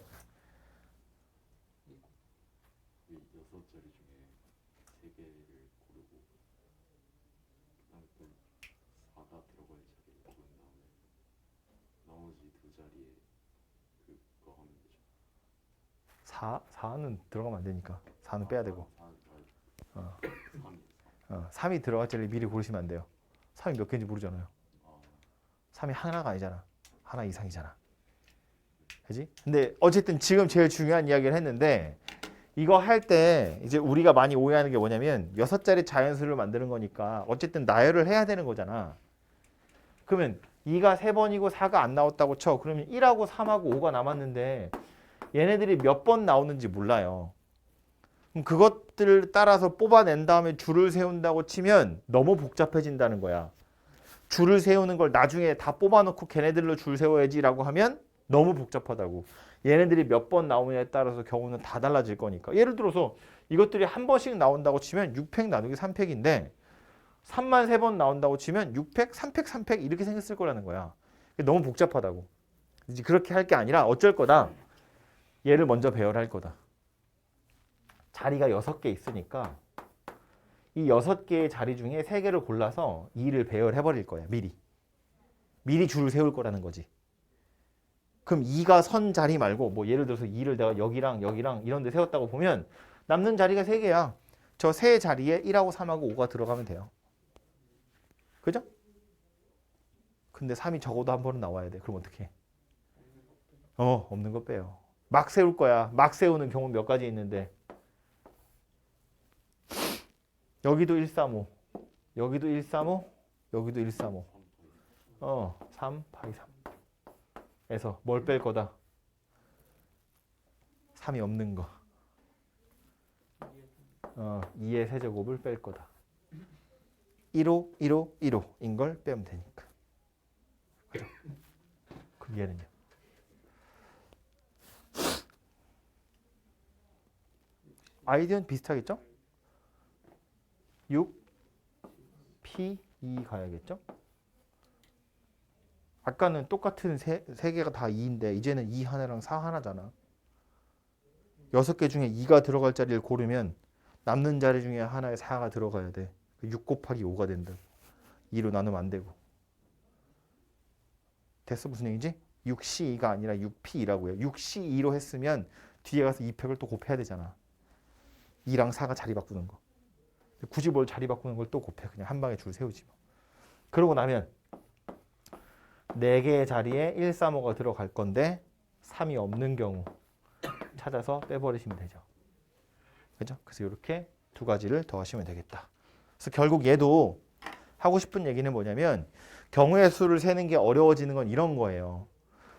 이 6자리 중에 3개를 고르고 그다음에 또 4가 들어갈 자리를 고른 다음에 나머지 2자리에 그거 하면 되죠. 4는 들어가면 안 되니까 4는 빼야 되고 3이 3이 들어갈 자리를 미리 고르시면 안 돼요. 3이 몇 개인지 모르잖아요. 3이 하나가 아니잖아. 하나 이상이잖아. 그지? 근데 어쨌든 지금 제일 중요한 이야기를 했는데 이거 할 때 이제 우리가 많이 오해하는 게 뭐냐면 6자리 자연수를 만드는 거니까 어쨌든 나열을 해야 되는 거잖아. 그러면 2가 3번이고 4가 안 나왔다고 쳐. 그러면 1하고 3하고 5가 남았는데 얘네들이 몇 번 나오는지 몰라요. 그럼 그것들을 따라서 뽑아낸 다음에 줄을 세운다고 치면 너무 복잡해진다는 거야. 줄을 세우는 걸 나중에 다 뽑아놓고 걔네들로 줄 세워야지라고 하면 너무 복잡하다고. 얘네들이 몇 번 나오느냐에 따라서 경우는 다 달라질 거니까. 예를 들어서 이것들이 한 번씩 나온다고 치면 6팩 나누기 3팩인데 3만 3번 나온다고 치면 6팩, 3팩, 3팩 이렇게 생겼을 거라는 거야. 너무 복잡하다고. 이제 그렇게 할 게 아니라 어쩔 거다. 얘를 먼저 배열할 거다. 자리가 6개 있으니까 이 6개의 자리 중에 3개를 골라서 2를 배열해버릴 거야. 미리 줄을 세울 거라는 거지. 그럼 2가 선 자리 말고 뭐 예를 들어서 2를 내가 여기랑 여기랑 이런 데 세웠다고 보면 남는 자리가 3개야. 저 세 자리에 1하고 3하고 5가 들어가면 돼요. 그죠? 근데 3이 적어도 한 번은 나와야 돼. 그럼 어떻게 해? 없는 거 빼요. 막 세울 거야. 막 세우는 경우 몇 가지 있는데 여기도 135, 여기도 135, 여기도 135. 3, 파이 3. 에서 뭘 뺄 거다? 3이 없는 거. 2의 세제곱을 뺄 거다. 1호, 1호, 1호인 걸 빼면 되니까. 그죠? 그 얘는요. 아이디어는 비슷하겠죠? 6, P, 2 가야겠죠? 아까는 똑같은 세 개가 다 2인데 이제는 2 하나랑 4 하나잖아. 6개 중에 2가 들어갈 자리를 고르면 남는 자리 중에 하나에 4가 들어가야 돼. 6 곱하기 5가 된다. 2로 나누면 안 되고. 됐어? 무슨 얘기지? 6C2가 아니라 6P2라고요. 6C2로 했으면 뒤에 가서 2팩을 또 곱해야 되잖아. 2랑 4가 자리 바꾸는 거. 굳이 뭘 자리 바꾸는 걸 또 곱해. 그냥 한 방에 줄 세우지 뭐. 그러고 나면 4개의 자리에 135가 들어갈 건데 3이 없는 경우 찾아서 빼버리시면 되죠. 그죠? 그래서 이렇게 두 가지를 더하시면 되겠다. 그래서 결국 얘도 하고 싶은 얘기는 뭐냐면 경우의 수를 세는 게 어려워지는 건 이런 거예요.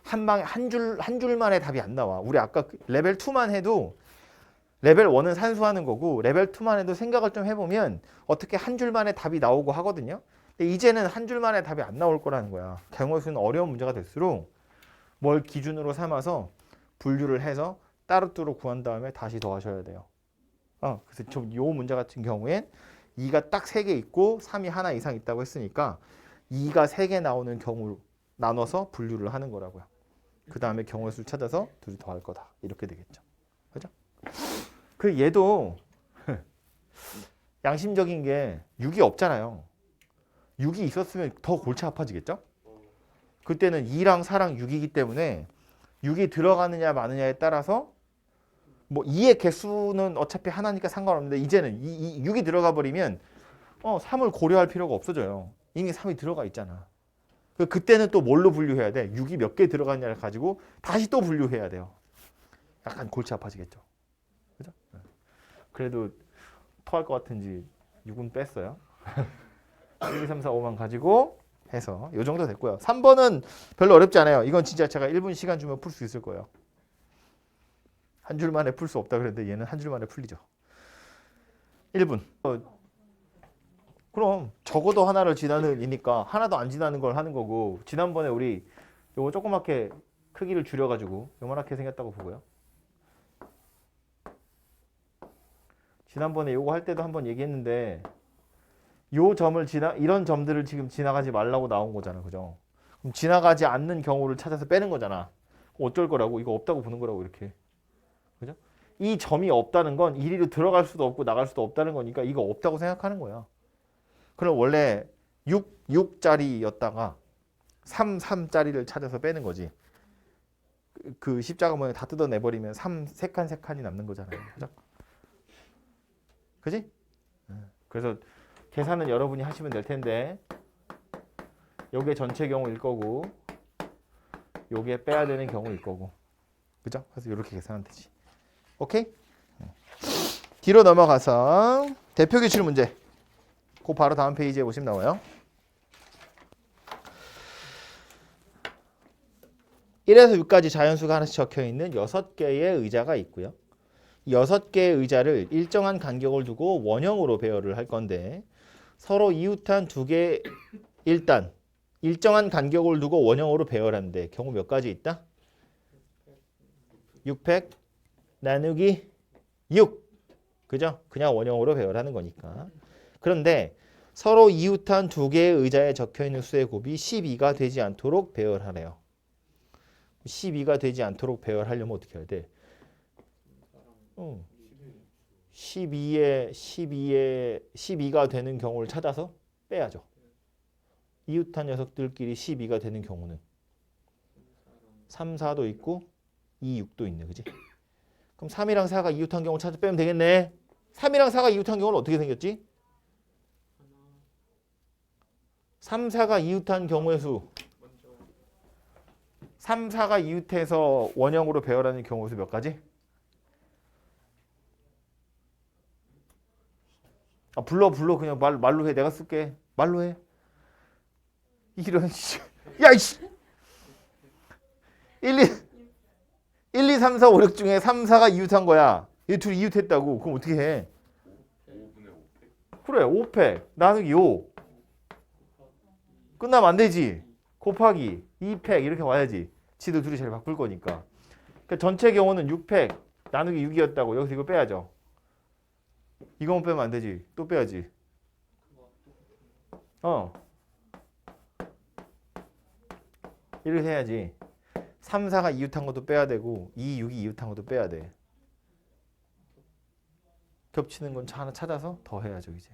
한 방에 한 줄만에 답이 안 나와. 우리 아까 레벨 2만 해도 레벨 1은 산수하는 거고 레벨 2만 해도 생각을 좀 해보면 어떻게 한 줄만에 답이 나오고 하거든요. 근데 이제는 한 줄만에 답이 안 나올 거라는 거야. 경우의 수는 어려운 문제가 될수록 뭘 기준으로 삼아서 분류를 해서 따로따로 구한 다음에 다시 더하셔야 돼요. 그래서 요 문제 같은 경우엔 2가 딱 3개 있고 3이 하나 이상 있다고 했으니까 2가 3개 나오는 경우 나눠서 분류를 하는 거라고요. 그 다음에 경우의 수를 찾아서 둘이 더할 거다. 이렇게 되겠죠. 그죠? 그 얘도 양심적인 게 6이 없잖아요. 6이 있었으면 더 골치 아파지겠죠? 그때는 2랑 4랑 6이기 때문에 6이 들어가느냐 마느냐에 따라서 뭐 2의 개수는 어차피 하나니까 상관없는데 이제는 6이 들어가 버리면 3을 고려할 필요가 없어져요. 이미 3이 들어가 있잖아. 그때는 또 뭘로 분류해야 돼? 6이 몇 개 들어가느냐를 가지고 다시 또 분류해야 돼요. 약간 골치 아파지겠죠. 그죠? 그래도 토할 것 같은지 6은 뺐어요. 1, 2, 3, 4, 5만 가지고 해서 이 정도 됐고요. 3번은 별로 어렵지 않아요. 이건 진짜 제가 1분 시간 주면 풀 수 있을 거예요. 한 줄 만에 풀 수 없다 그랬는데 얘는 한 줄 만에 풀리죠. 1분. 그럼 적어도 하나를 지나는 이니까 하나도 안 지나는 걸 하는 거고 지난번에 우리 요거 조그맣게 크기를 줄여가지고 요만하게 생겼다고 보고요. 지난번에 요거 할 때도 한번 얘기했는데 요 점을 이런 점들을 지금 지나가지 말라고 나온 거잖아. 그죠? 그럼 지나가지 않는 경우를 찾아서 빼는 거잖아. 어쩔 거라고? 이거 없다고 보는 거라고 이렇게. 그죠? 이 점이 없다는 건 이리로 들어갈 수도 없고 나갈 수도 없다는 거니까 이거 없다고 생각하는 거야. 그럼 원래 6짜리였다가 3짜리를 찾아서 빼는 거지. 그 십자가 모양 다 뜯어내버리면 3칸이 남는 거잖아요. 그죠? 그지? 그래서 계산은 여러분이 하시면 될 텐데 요게 전체 경우일 거고 요게 빼야 되는 경우일 거고 그죠? 그래서 이렇게 계산하면 되지. 오케이? 뒤로 넘어가서 대표 기출 문제 그 바로 다음 페이지에 보시면 나와요. 1에서 6까지 자연수가 하나씩 적혀있는 6개의 의자가 있고요. 6개의 의자를 일정한 간격을 두고 원형으로 배열을 할 건데 서로 이웃한 2개 일단 일정한 간격을 두고 원형으로 배열하는데 경우 몇 가지 있다? 6팩 나누기 6 그죠? 그냥 원형으로 배열하는 거니까. 그런데 서로 이웃한 2개의 의자에 적혀있는 수의 곱이 12가 되지 않도록 배열하래요. 12가 되지 않도록 배열하려면 어떻게 해야 돼? 12가 되는 경우를 찾아서 빼야죠. 이웃한 녀석들끼리 12가 되는 경우는 3, 4도 있고 2, 6도 있네. 그지? 그럼 3이랑 4가 이웃한 경우를 찾아서 빼면 되겠네. 3이랑 4가 이웃한 경우는 어떻게 생겼지? 3, 4가 이웃한 경우의 수 3, 4가 이웃해서 원형으로 배열하는 경우 수 몇 가지? 아, 불러 그냥 말로 해. 내가 쓸게. 말로 해. 이런 씨. 야 이씨. 1, 2, 3, 4, 5, 6 중에 3, 4가 이웃한 거야. 얘 둘이 이웃했다고. 그럼 어떻게 해? 5분의 5팩. 그래. 5팩 나누기 5. 끝나면 안 되지. 곱하기 2팩 이렇게 와야지. 지도 둘이 잘 바꿀 거니까. 그러니까 전체 경우는 6팩 나누기 6이었다고. 여기서 이거 빼야죠. 이거만 빼면 안 되지. 또 빼야지. 이렇게 해야지. 3, 4가 이웃한 것도 빼야 되고 2, 6이 이웃한 것도 빼야 돼. 겹치는 건 하나 찾아서 더 해야죠. 이제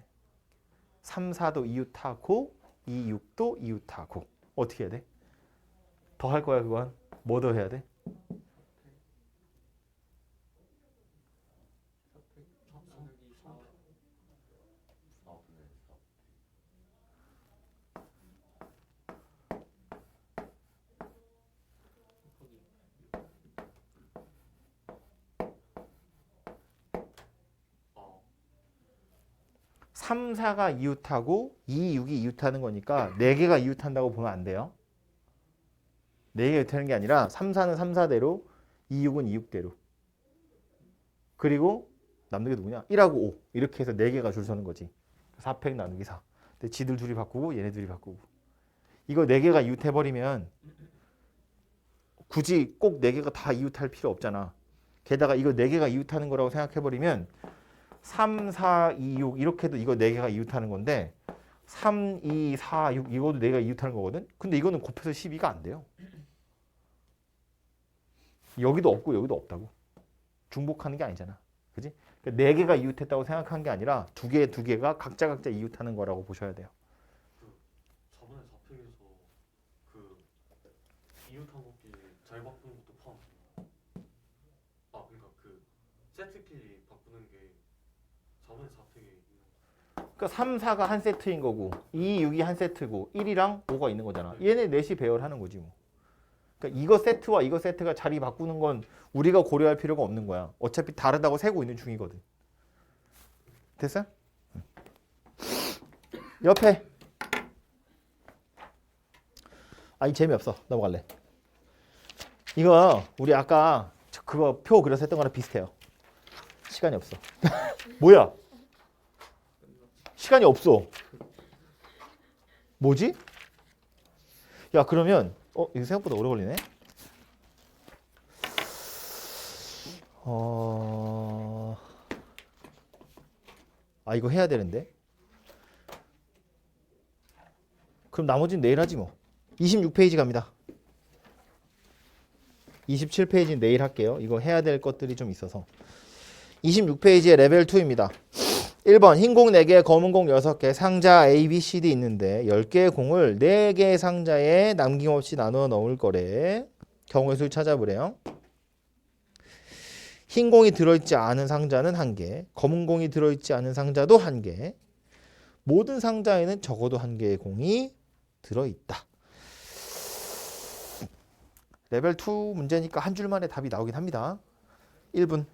3, 4도 이웃하고 2, 6도 이웃하고 어떻게 해야 돼? 더 할 거야 그건. 뭐 더 해야 돼? 나누기 3. 4분의 4. 아, 3, 4가 이웃하고 2, 6이 이웃하는 거니까 4개가 이웃한다고 보면 안 돼요. 4개가 이웃하는 게 아니라 3, 4는 3, 4대로 2, 6은 2, 6대로. 그리고 남는 게 누구냐? 1하고 5 이렇게 해서 4개가 줄 서는 거지. 4팩 나누기 4. 근데 지들 둘이 바꾸고 얘네 둘이 바꾸고. 이거 4개가 이웃해버리면 굳이 꼭 4개가 다 이웃할 필요 없잖아. 게다가 이거 4개가 이웃하는 거라고 생각해버리면 3, 4, 2, 6 이렇게 해도 이거 4개가 이웃하는 건데 3, 2, 4, 6 이것도 4개가 이웃하는 거거든. 근데 이거는 곱해서 12가 안 돼요. 여기도 없고 여기도 없다고. 중복하는 게 아니잖아. 그지? 그러니까 4개가 이웃했다고 생각한 게 아니라 2개가 각자 이웃하는 거라고 보셔야 돼요. 저번에 4팩에서 그 이웃한 것끼리 잘 바꾸는 것도 포함. 아, 그러니까 그 세트끼리 바꾸는 게 저번에 4팩에 있는. 그러니까 3, 4가 한 세트인 거고 2, 6이 한 세트고 1이랑 5가 있는 거잖아. 얘네 넷이 배열하는 거지 뭐. 그러니까 이거 세트와 이거 세트가 자리 바꾸는 건 우리가 고려할 필요가 없는 거야. 어차피 다르다고 세고 있는 중이거든. 됐어? 옆에. 아니 재미없어. 넘어갈래. 이거 우리 아까 그거 표 그려서 했던 거랑 비슷해요. 시간이 없어. 뭐야? 시간이 없어. 뭐지? 야 그러면 이거 생각보다 오래 걸리네. 이거 해야 되는데. 그럼 나머지는 내일 하지 뭐. 26페이지 갑니다. 27페이지는 내일 할게요. 이거 해야 될 것들이 좀 있어서. 26페이지에 레벨 2입니다. 1번 흰 공 4개, 검은 공 6개, 상자 A, B, C, D 있는데 10개의 공을 4개의 상자에 남김없이 나누어 넣을 거래. 경우의 수를 찾아보래요. 흰 공이 들어있지 않은 상자는 1개, 검은 공이 들어있지 않은 상자도 1개, 모든 상자에는 적어도 1개의 공이 들어있다. 레벨 2 문제니까 한 줄 만에 답이 나오긴 합니다. 1분.